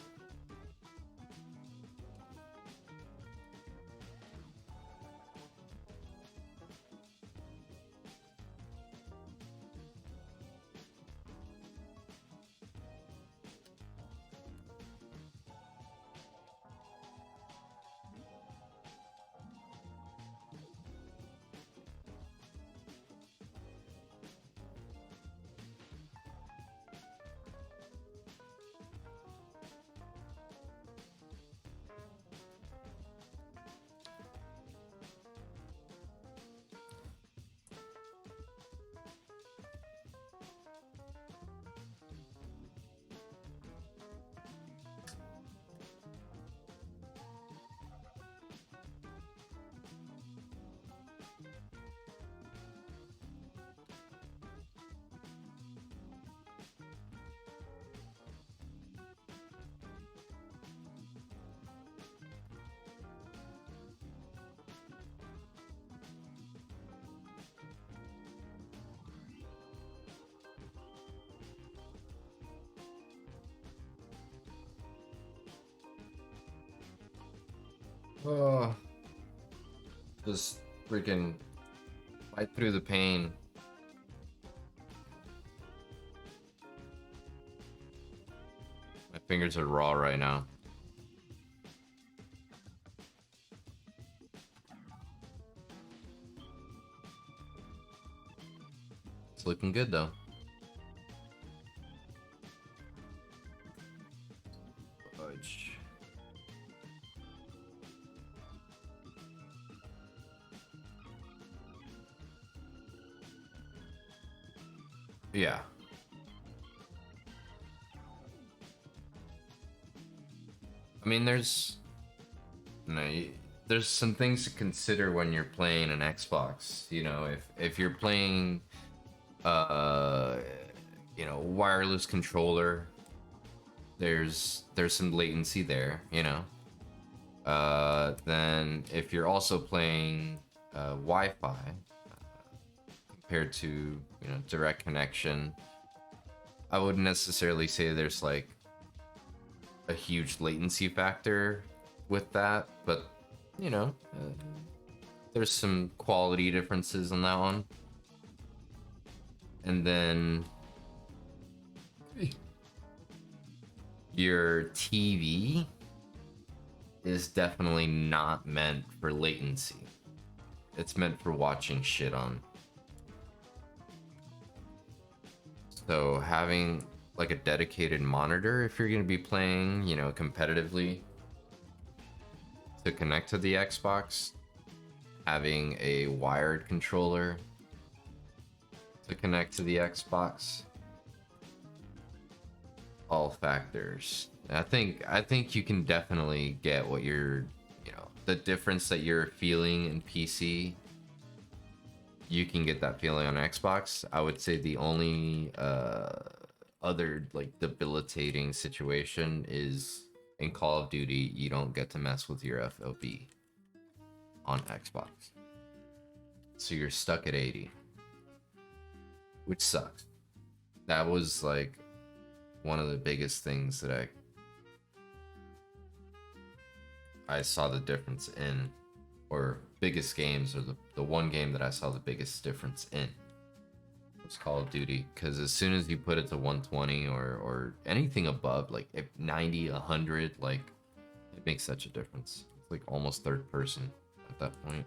Oh, just freaking fight through the pain. My fingers are raw right now. It's looking good though. Fudge. Yeah. I mean, there's there's some things to consider when you're playing an Xbox. You know, if you're playing wireless controller, there's some latency there, you know. Then if you're also playing Wi-Fi compared to, you know, direct connection, I wouldn't necessarily say there's like a huge latency factor with that, but you know, there's some quality differences on that one. And then your TV is definitely not meant for latency. It's meant for watching shit on. So having like a dedicated monitor, if you're going to be playing, you know, competitively, to connect to the Xbox, having a wired controller to connect to the Xbox, all factors. I think you can definitely get what you're, you know, the difference that you're feeling in PC. You can get that feeling on Xbox. I would say the only other like debilitating situation is in Call of Duty, you don't get to mess with your FOV on Xbox. So you're stuck at 80, which sucks. That was like one of the biggest things that I saw the difference in, or biggest games, or the one game that I saw the biggest difference in was Call of Duty, because as soon as you put it to 120 or anything above like 90, 100, like it makes such a difference. It's like almost third person at that point.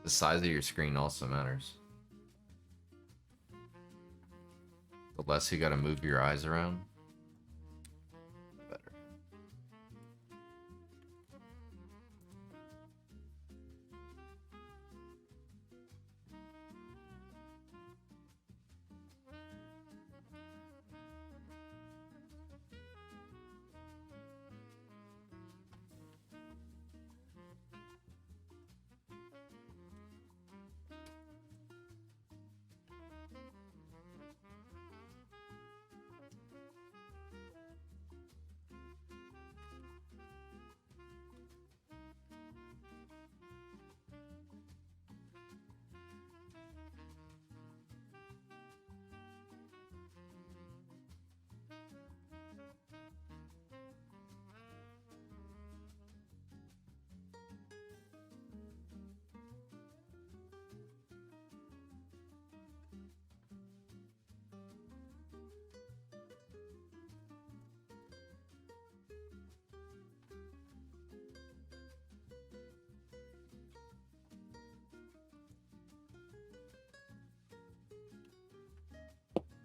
The size of your screen also matters. The less you gotta move your eyes around, the better.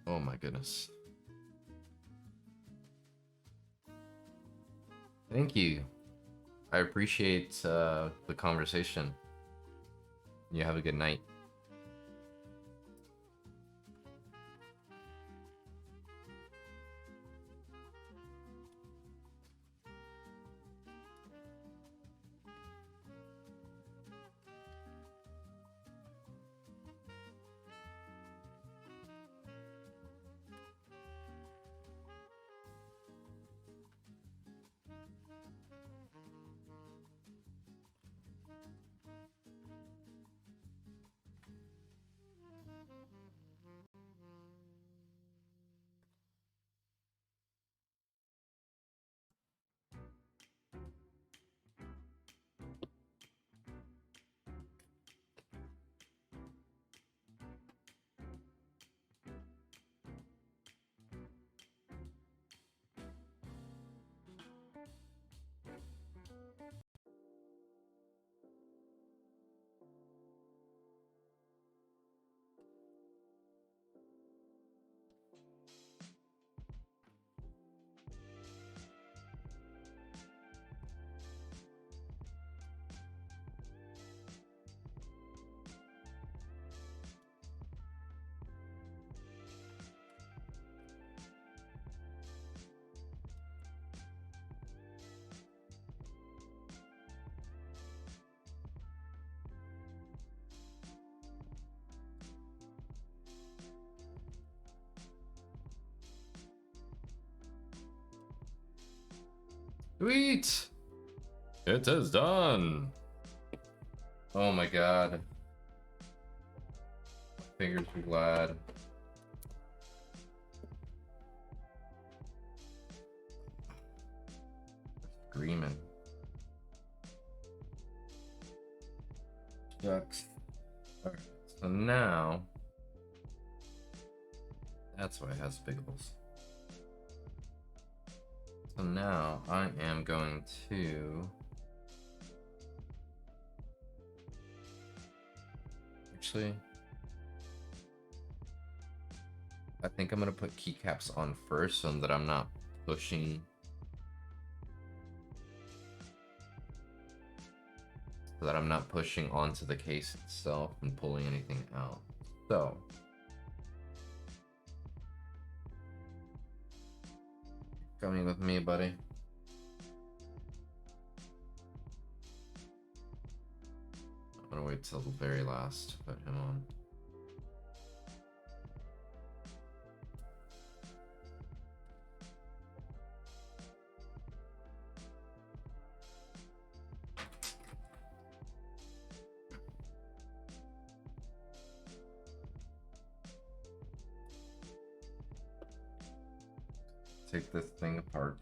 Oh my goodness. Thank you. I appreciate the conversation. You have a good night. Sweet! It is done! Oh my god. My fingers are glad. Screaming. Shucks. Alright, so now... That's why it has big holes. So now I am going to... Actually... I think I'm going to put keycaps on first so that I'm not pushing... So that I'm not pushing onto the case itself and pulling anything out. So... Coming with me, buddy. I'm gonna wait till the very last to put him on. Take this thing apart.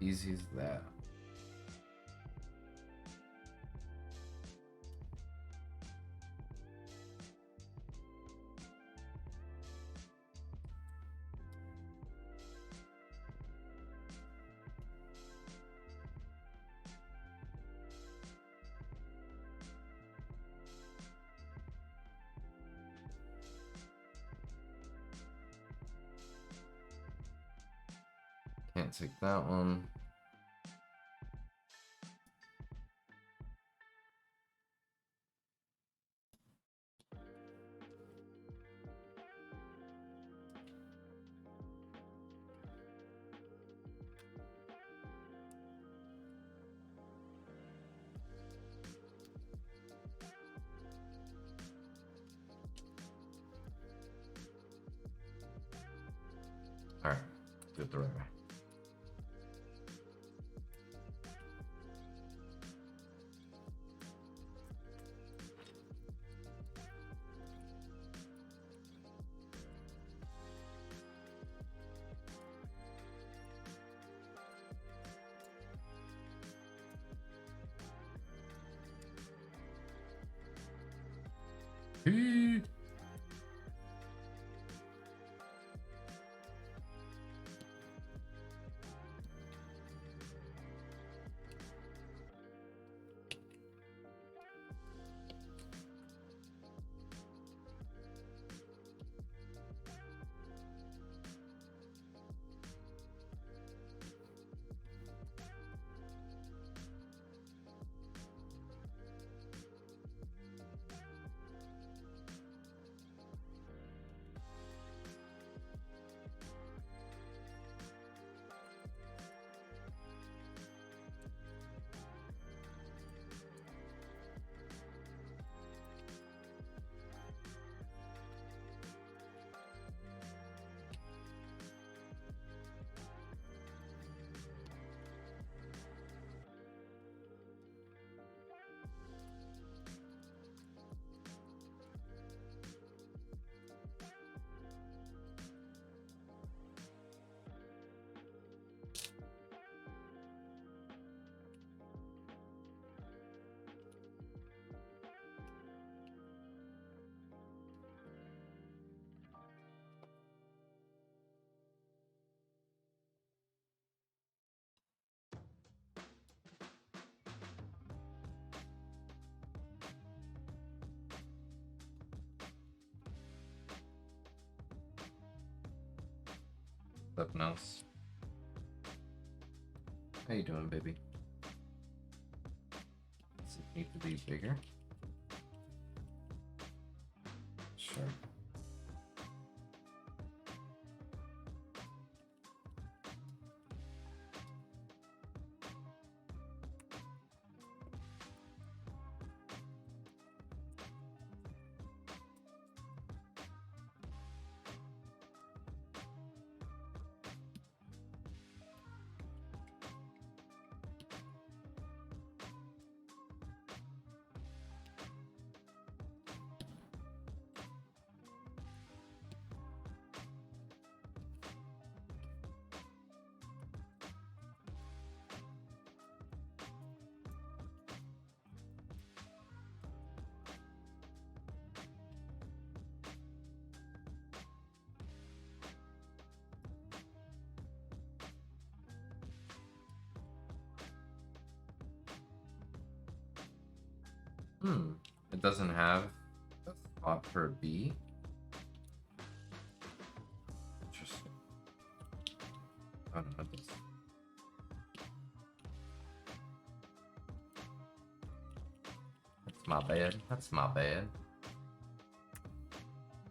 Easy as that. Can't take that one. Alright, do it the right way. Something else. How you doing, baby? Does it need to be bigger? Sure. It doesn't have a spot for a B. Interesting. Oh no, it does. That's my bad. That's my bad.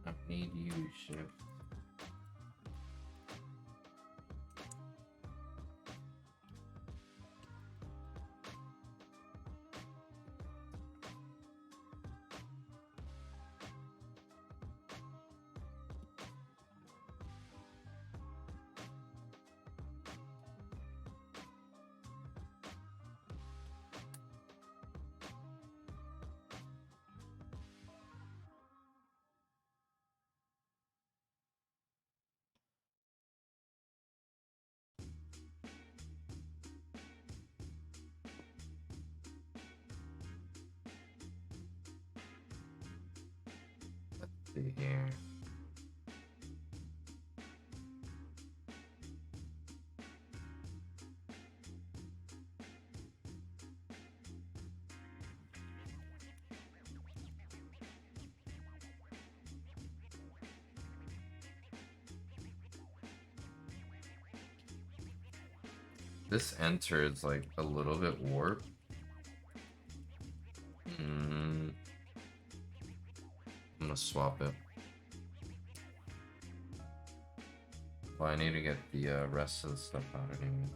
I need you, shift. see here. This enter is like a little bit warped. I'm gonna swap it. Well, I need to get the rest of the stuff out anyway.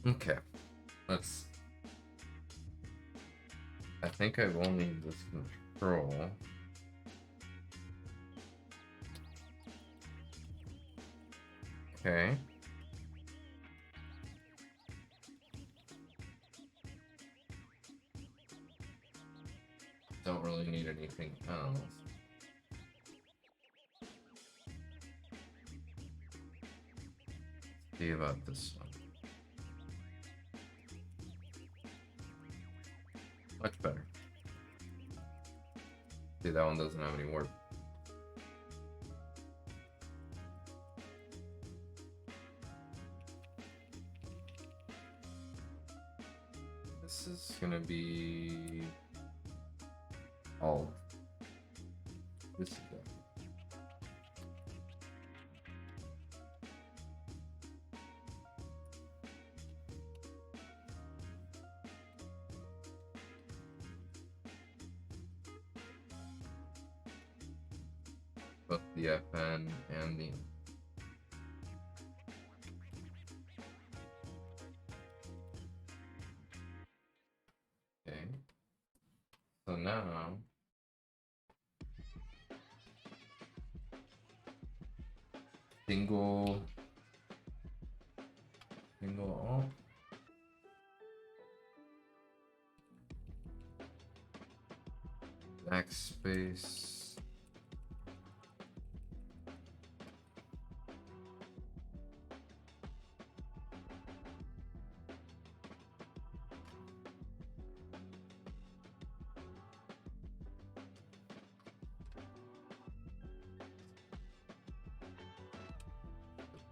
Okay, let's. I think I will need this control. Okay. Don't really need anything else. Let's see about this one. Much better. See, that one doesn't have any warp. This is gonna be all. This is that. Both the FN and the. Okay. So now. Single alt. Backspace.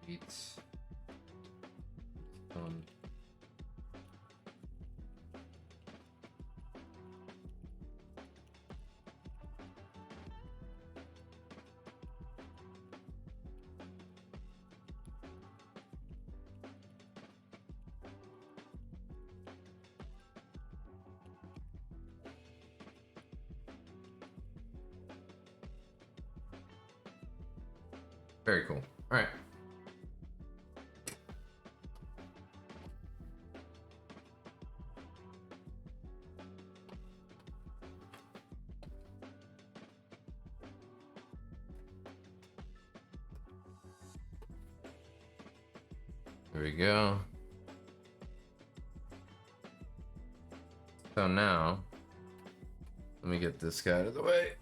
Beats. Very cool. All right. There we go. So now, let me get this guy out of the way.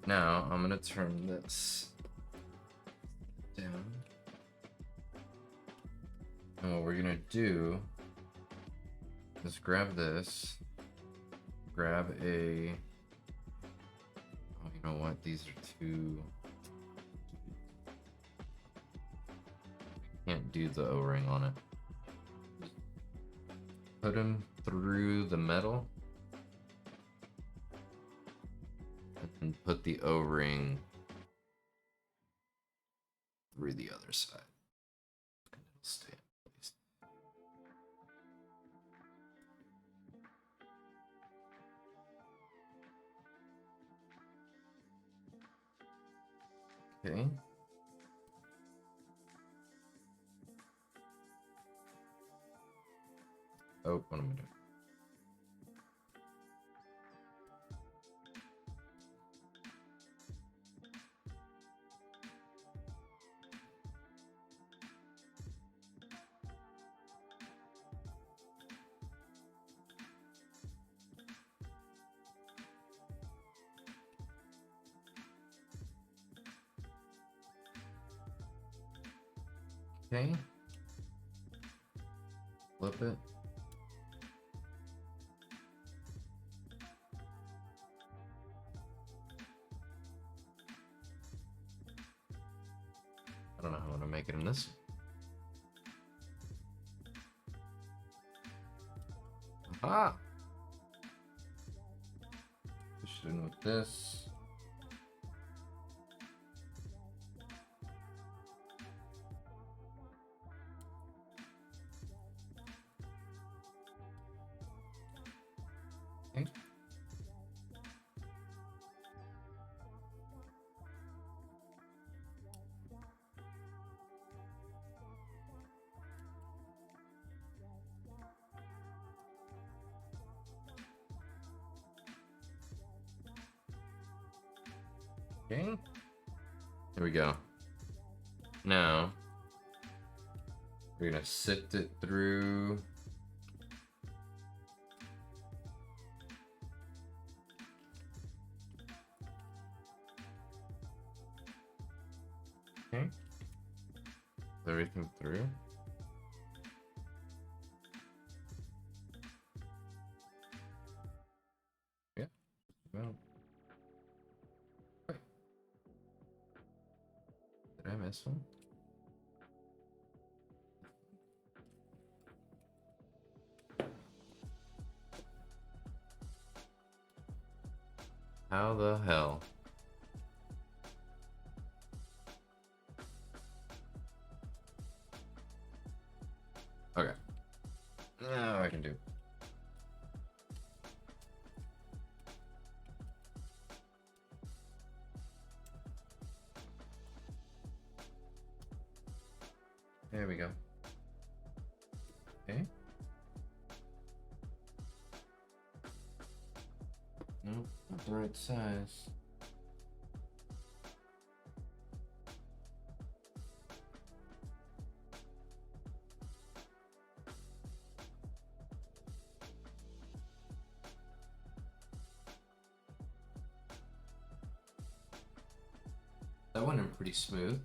Now, I'm gonna turn this down. And what we're gonna do is grab this, grab a, oh, you know what, these are too, can't do the O-ring on it. Put them through the metal. And put the O-ring through the other side. And it'll stay in place. Okay. Oh, what am I doing? Okay. Flip it. I don't know how I'm gonna make it in this. Aha! Push it in with this. Okay. Okay. There we go. Now we're gonna sift it through. Okay. Everything through. Yeah. Well. Wait. Did I miss one? How the hell? Okay. Now I can do it. There we go. Okay. Nope, not the right size. That went in pretty smooth.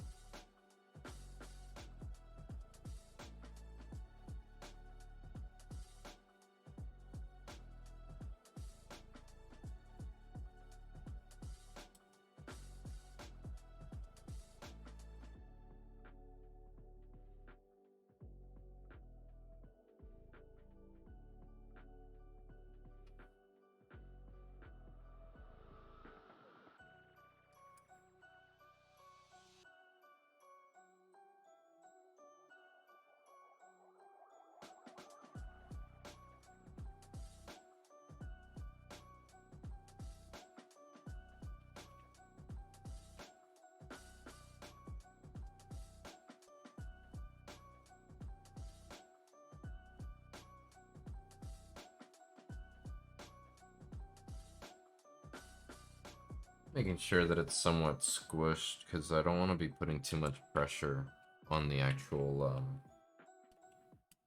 Making sure that it's somewhat squished because I don't want to be putting too much pressure on the actual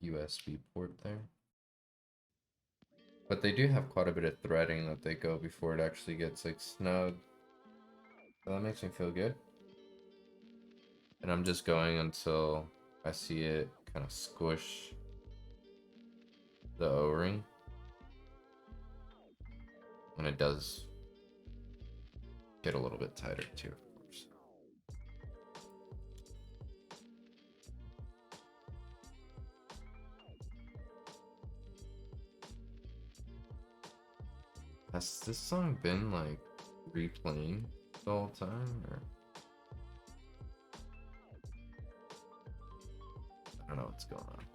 USB port there. But they do have quite a bit of threading that they go before it actually gets like snug. So that makes me feel good. And I'm just going until I see it kind of squish the O-ring. And it does get a little bit tighter too, of course. Has this song been like replaying the whole time, or I don't know what's going on.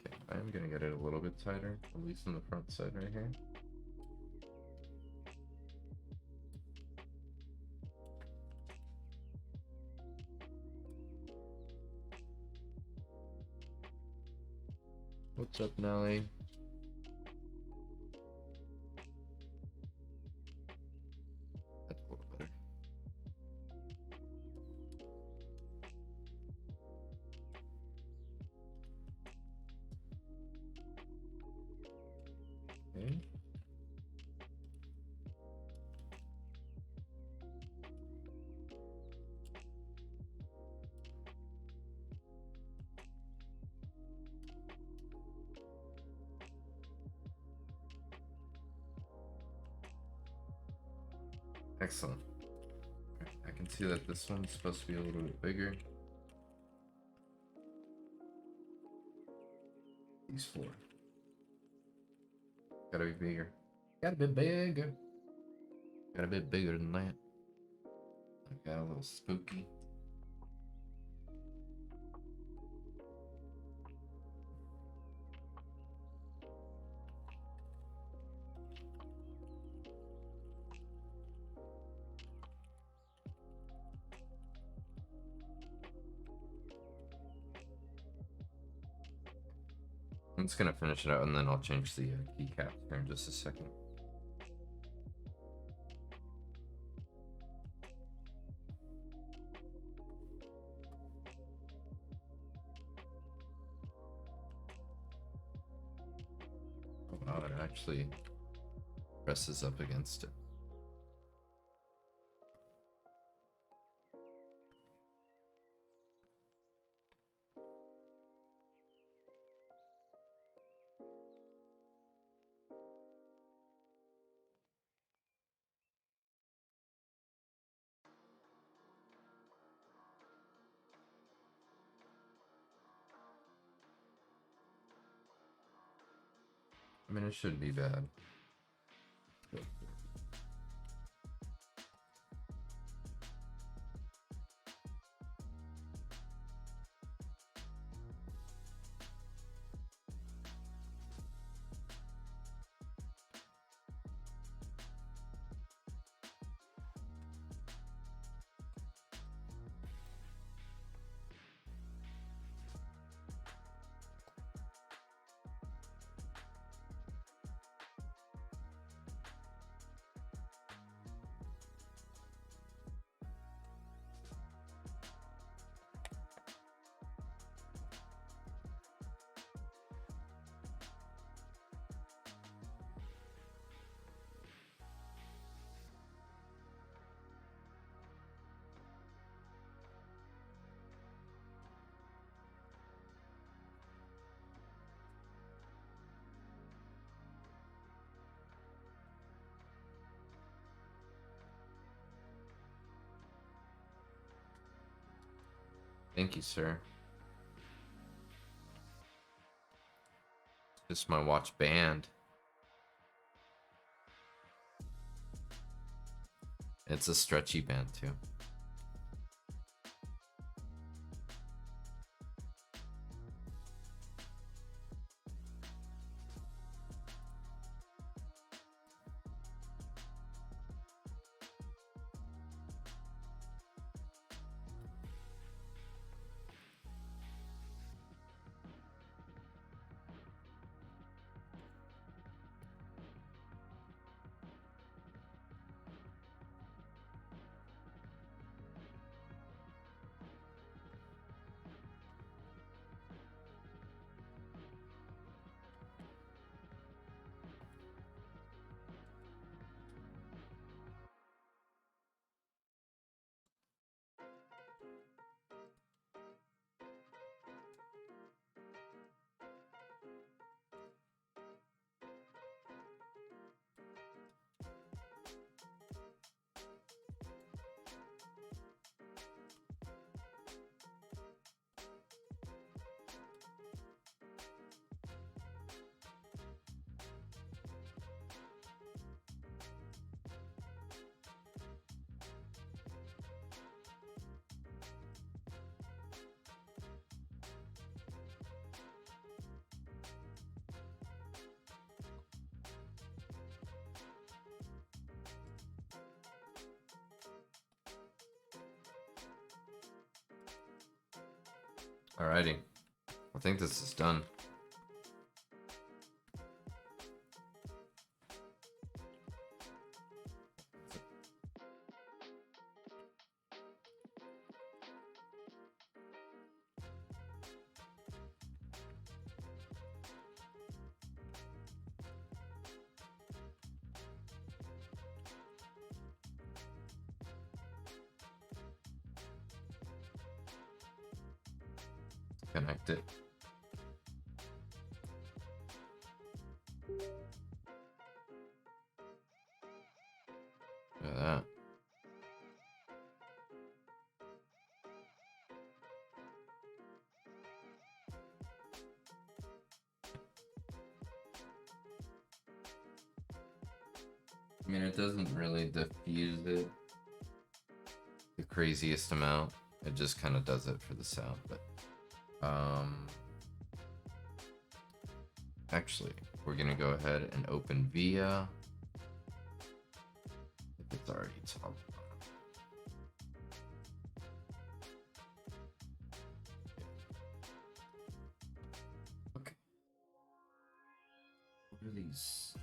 Okay, I'm gonna get it a little bit tighter, at least on the front side right here. What's up, Nelly? That's a little better. Okay. Excellent. I can see that this one's supposed to be a little bit bigger. These four. Gotta be bigger. Gotta be bigger. Gotta be bigger than that. I got a little spooky. I'm just gonna finish it out and then I'll change the keycaps here in just a second. Oh wow, it actually presses up against it. I mean, it shouldn't be bad. Thank you, sir. Just my watch band. It's a stretchy band too. Alrighty. I think this is done. Connect it. Look at that. I mean, it doesn't really diffuse it the craziest amount. It just kind of does it for the sound, but actually, we're gonna go ahead and open via. If it's already top. Okay. What are these?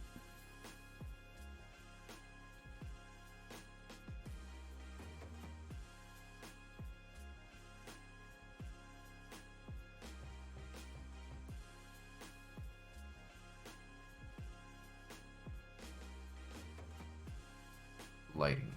Lighting.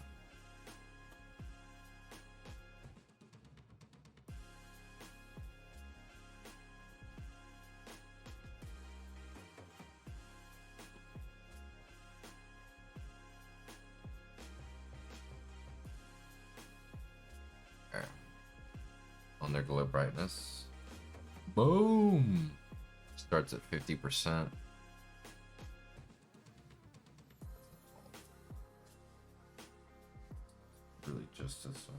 There. On their glow brightness. Boom! Starts at 50%. Really just this one.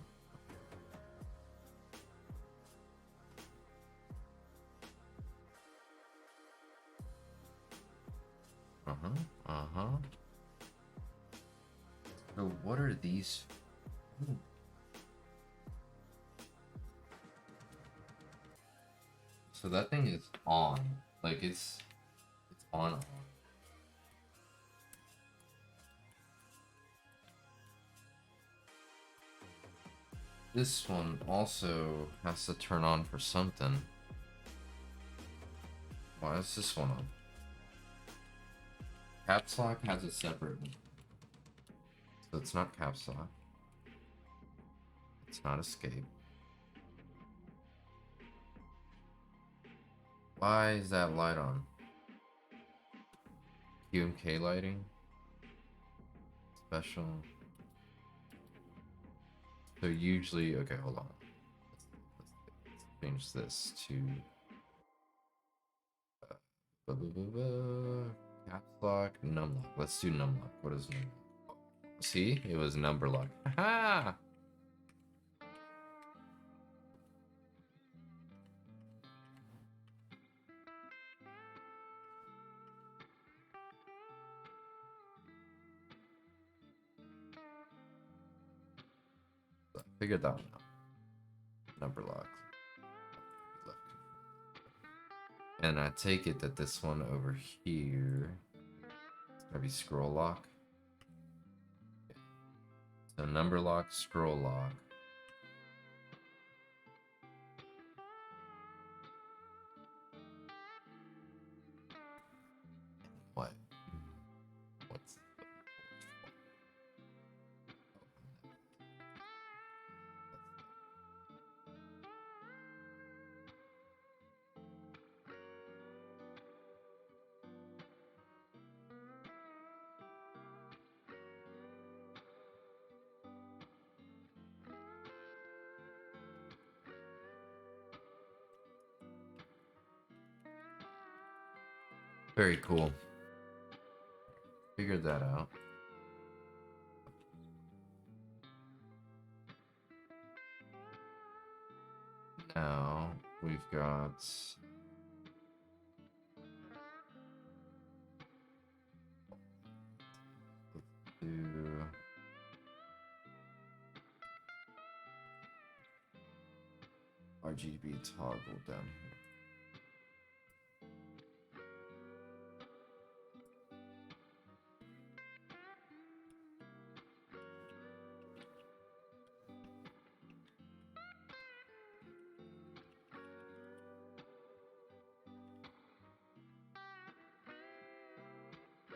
So what are these? Ooh. So that thing is on. Like it's on. This one also has to turn on for something. Why is this one on? Caps lock has a separate one. So it's not caps lock. It's not escape. Why is that light on? Q and K lighting? Special. So usually, okay, hold on. Let's change this to caps lock, num lock. Let's do num lock. What is num lock? See, it was number lock. Ha! Figured that one out. Number lock. And I take it that this one over here is gonna be scroll lock. So number lock, scroll lock. What? What's very cool. Figured that out. Now we've got RGB toggle down here.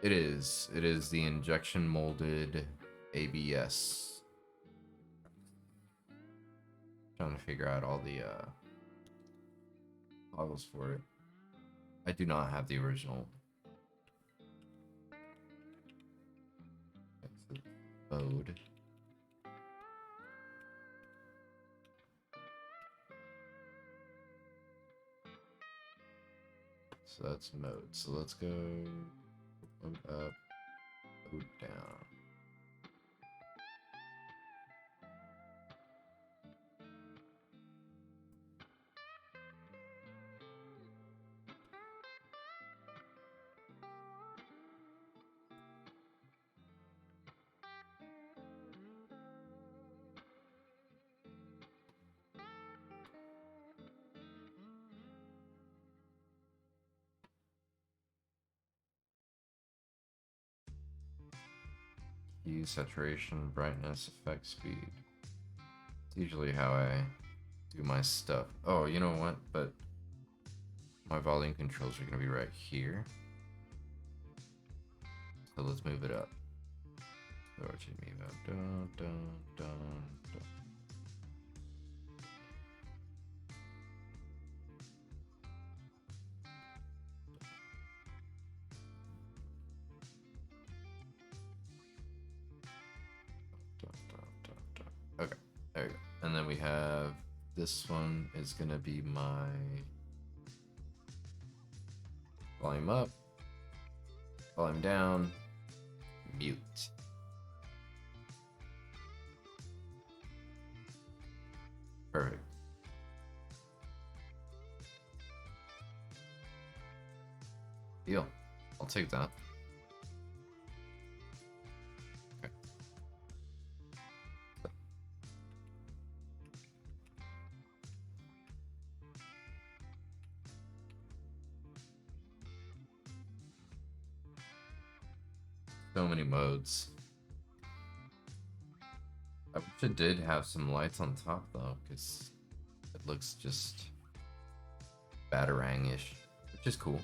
It is. It is the injection molded ABS. Trying to figure out all the toggles for it. I do not have the original. That's the mode. So that's mode. So let's go mode up, mode down. Hue, saturation, brightness, effect speed. It's usually how I do my stuff. Oh, you know what? But my volume controls are gonna be right here. So let's move it up. So RGB up, dun, dun, dun, dun. Okay, there we go. And then we have this one is gonna be my volume up, volume down, mute. Perfect. Deal. I'll take that. So many modes. I wish it did have some lights on top though, because it looks just Batarang-ish, which is cool.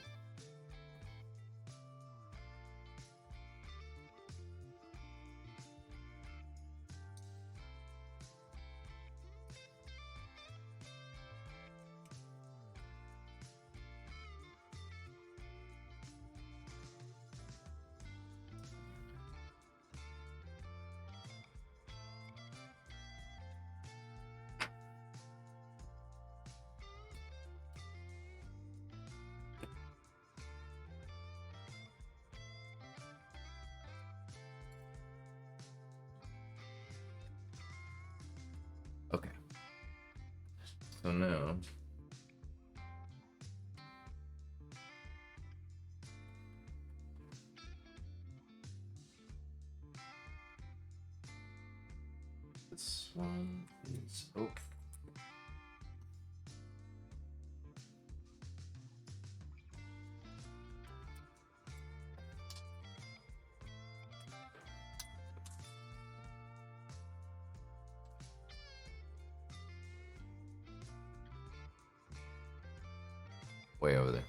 Okay. So now this one is way over there.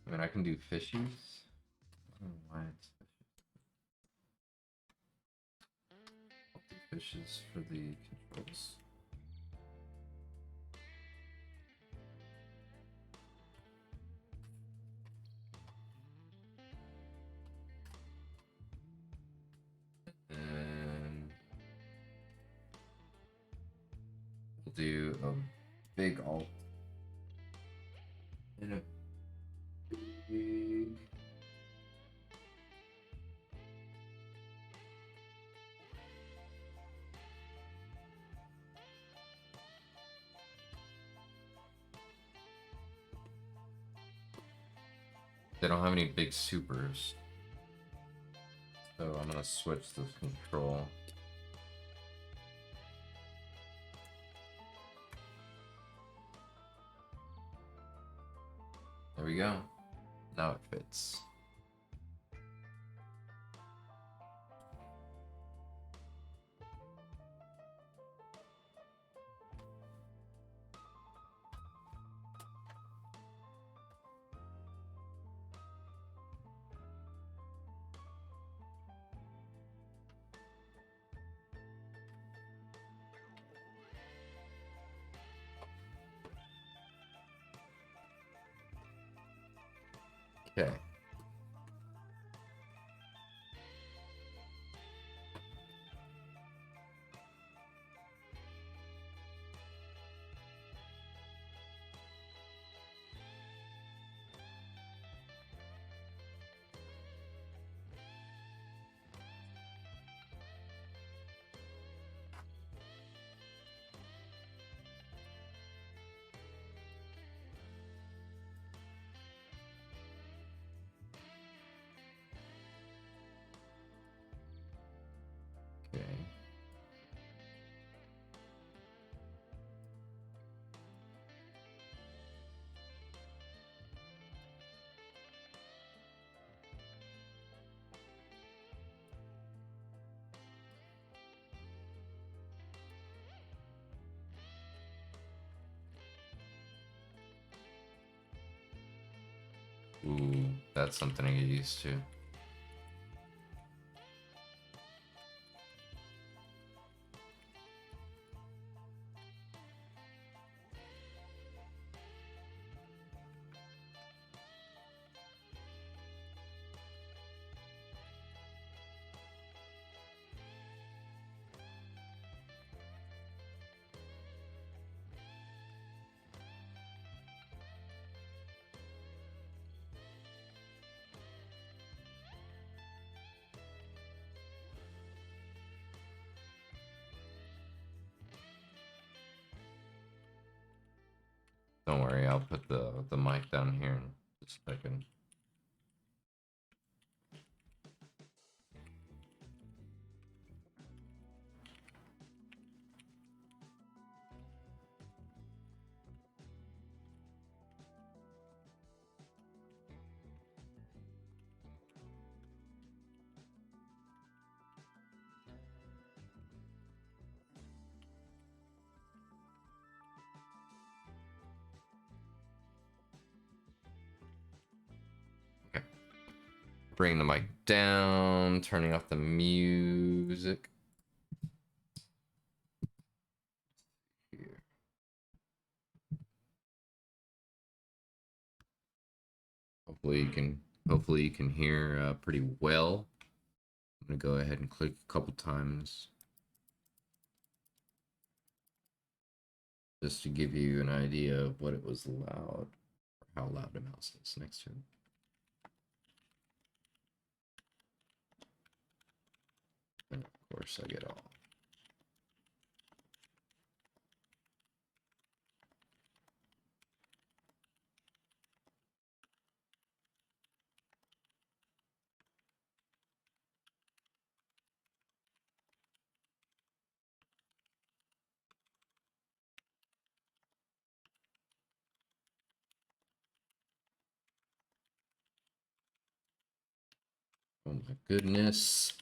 I mean, I can do fishies. I don't know why it's fishes. I'll do fishes for the controls. And we'll do a big alt and a big They don't have any big supers. So I'm gonna switch the control. There we go. Now it fits. Okay. Okay. Ooh, that's something I get used to. Don't worry, I'll put the mic down here in just a second. Bring the mic down, turning off the music. Here. Hopefully you can hear pretty well. I'm gonna go ahead and click a couple times just to give you an idea of what it was loud, or how loud the mouse is next to it. And of course I get all. Oh my goodness.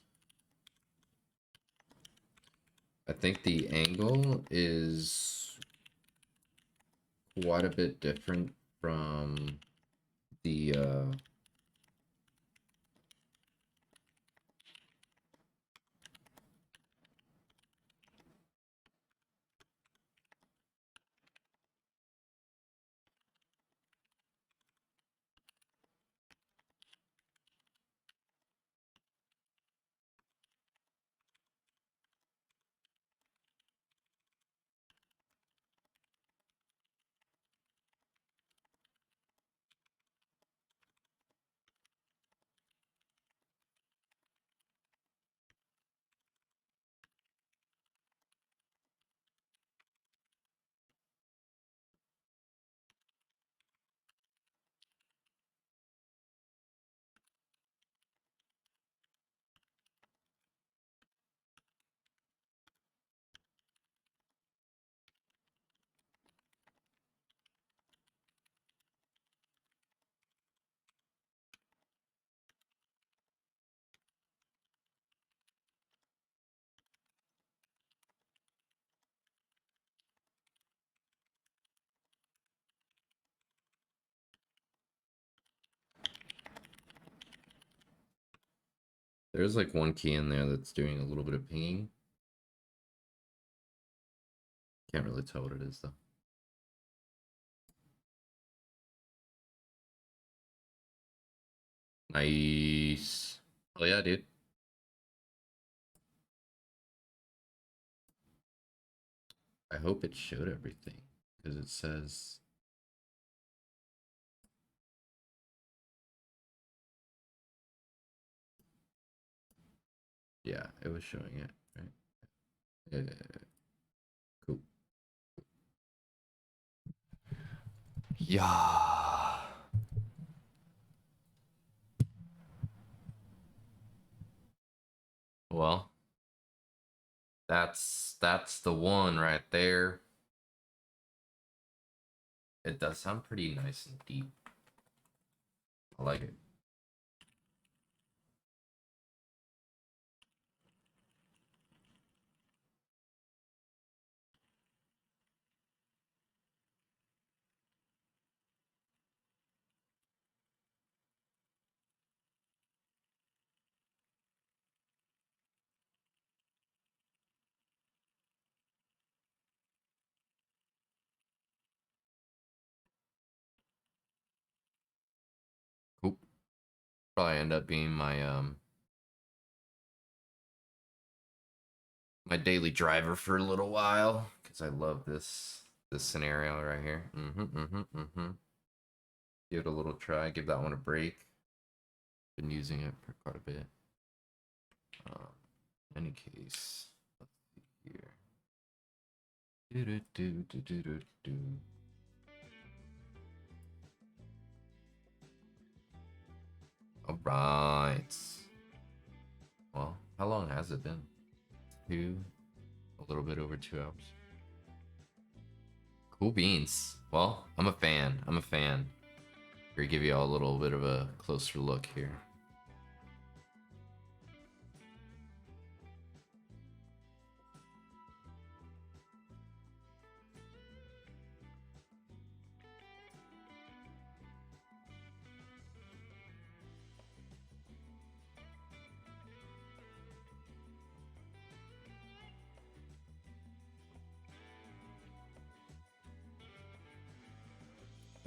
I think the angle is quite a bit different from the There's like one key in there that's doing a little bit of pinging. Can't really tell what it is though. Nice. Oh yeah, dude. I hope it showed everything because it says. Yeah, it was showing it, right? Yeah. Cool. Yeah. Well, that's the one right there. It does sound pretty nice and deep. I like it. Cool. Probably end up being my daily driver for a little while because I love this scenario right here. Give it a little try. Give that one a break. Been using it for quite a bit. In any case, let's see here. All right. Well, how long has it been? A little bit over 2 hours. Cool beans. Well, I'm a fan. I'm a fan. Here, give you all a little bit of a closer look here.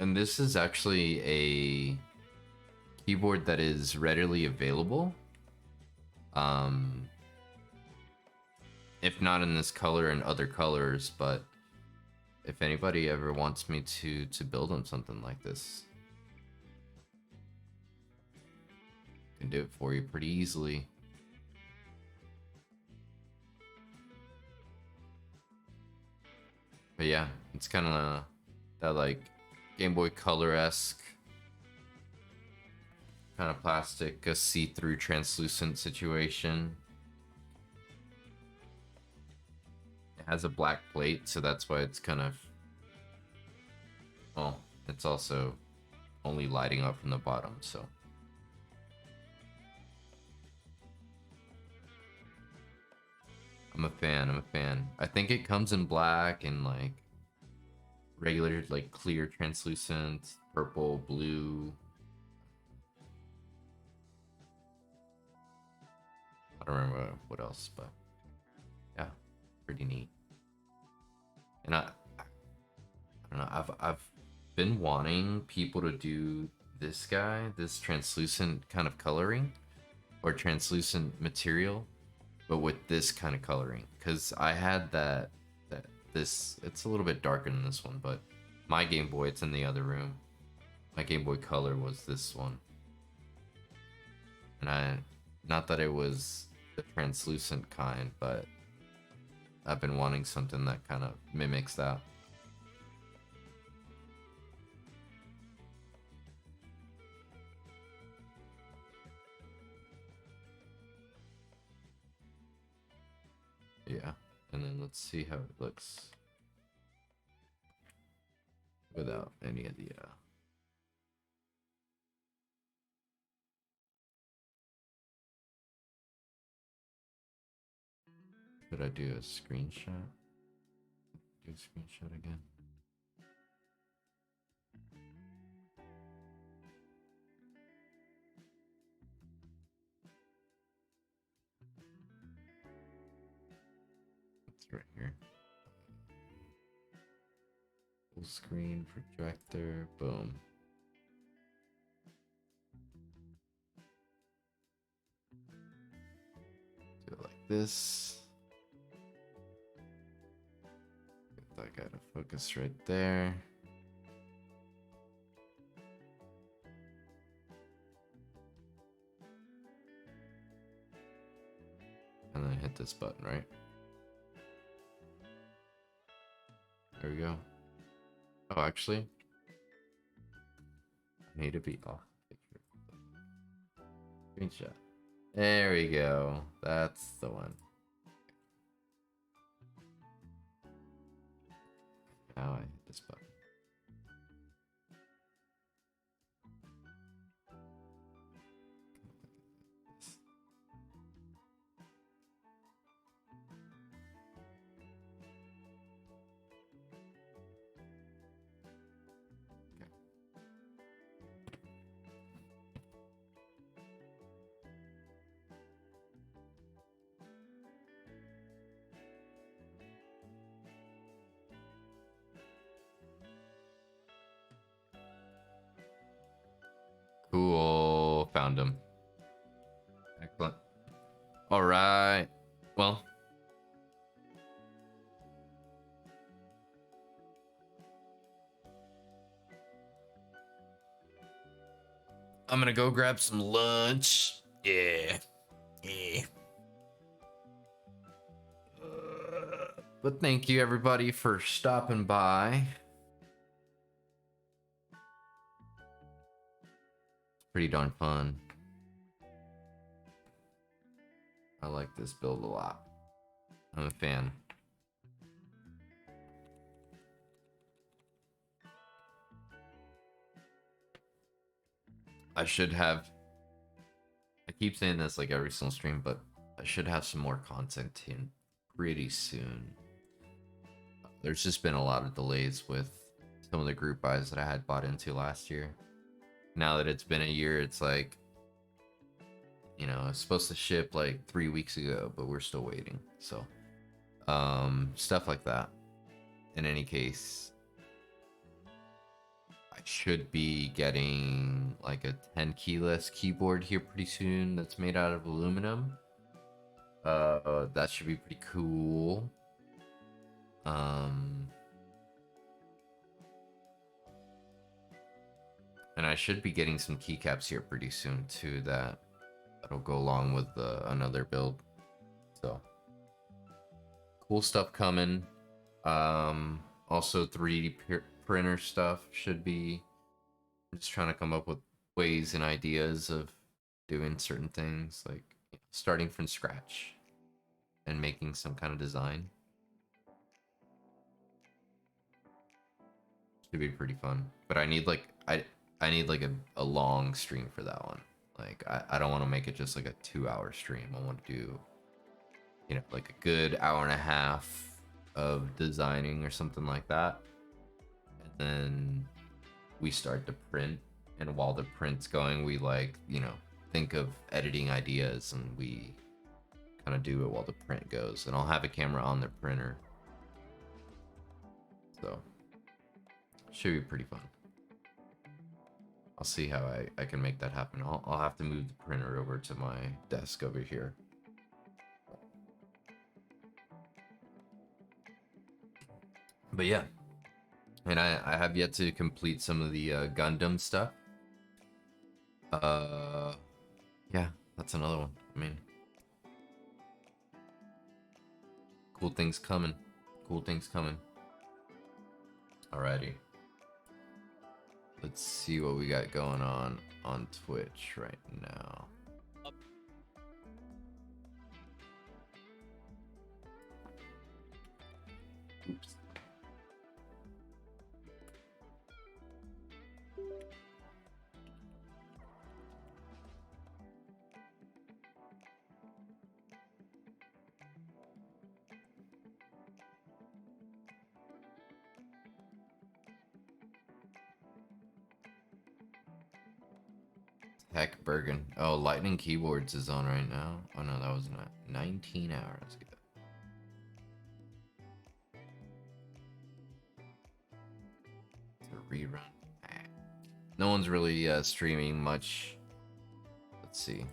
And this is actually a keyboard that is readily available. If not in this color and other colors, but if anybody ever wants me to build them something like this, I can do it for you pretty easily. But yeah, it's kind of that like Game Boy Color-esque kind of plastic, a see-through translucent situation. It has a black plate, so that's why it's kind of, well, it's also only lighting up from the bottom, so. I'm a fan, I'm a fan. I think it comes in black and like regular, like clear, translucent, purple, blue. I don't remember what else, but yeah, pretty neat. And I don't know, I've been wanting people to do this guy, this translucent kind of coloring or translucent material, but with this kind of coloring, because I had that this, it's a little bit darker than this one, but my Game Boy, it's in the other room. My Game Boy Color was this one, and not that it was the translucent kind, but I've been wanting something that kind of mimics that. Yeah, and then let's see how it looks without any of the could I do a screenshot? Do a screenshot again. right here. Full screen projector. Boom. Do it like this. Get that guy to focus right there. And then hit this button, right? There we go. Oh, actually, I need to be off picture. Screenshot. There we go. That's the one. Now I hit this button. Cool. Found him. Excellent. All right. Well, I'm gonna go grab some lunch. Yeah. Yeah. But thank you everybody for stopping by. It's pretty darn fun. I like this build a lot. I'm a fan. I should have, I keep saying this like every single stream, but I should have some more content in pretty soon. There's just been a lot of delays with some of the group buys that I had bought into last year. Now that it's been a year, it's like, you know, it's supposed to ship like 3 weeks ago, but we're still waiting. So, stuff like that. In any case, I should be getting like a 10 keyless keyboard here pretty soon that's made out of aluminum. That should be pretty cool. And I should be getting some keycaps here pretty soon too, that'll go along with another build. So cool stuff coming. Also 3D printer stuff should be. I'm just trying to come up with ways and ideas of doing certain things, like starting from scratch and making some kind of design. Should be pretty fun. But I need like I need like a long stream for that one. Like I don't want to make it just like a 2-hour stream. I want to do, you know, like a good hour and a half of designing or something like that. And then we start to print, and while the print's going, we like, you know, think of editing ideas, and we kind of do it while the print goes. And I'll have a camera on the printer. So should be pretty fun. I'll see how I can make that happen. I'll have to move the printer over to my desk over here. But yeah, and I have yet to complete some of the Gundam stuff. Yeah, that's another one. I mean, cool things coming. Cool things coming. Alrighty. Let's see what we got going on Twitch right now. Oops. Heck, Bergen. Oh, Lightning Keyboards is on right now. Oh no, that was not 19 hours ago. rerun. No one's really streaming much. Let's see.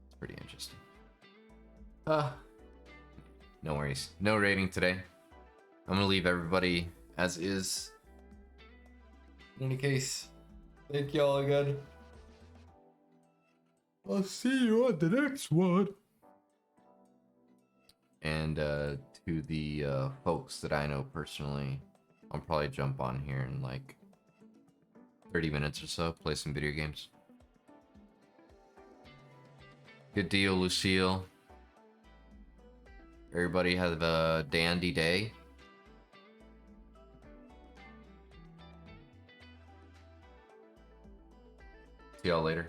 It's pretty interesting. No worries. No rating today. I'm gonna leave everybody as is. In any case, thank y'all again. I'll see you on the next one. And to the folks that I know personally, I'll probably jump on here in like 30 minutes or so, play some video games. Good deal, Lucille. Everybody have a dandy day. See y'all later.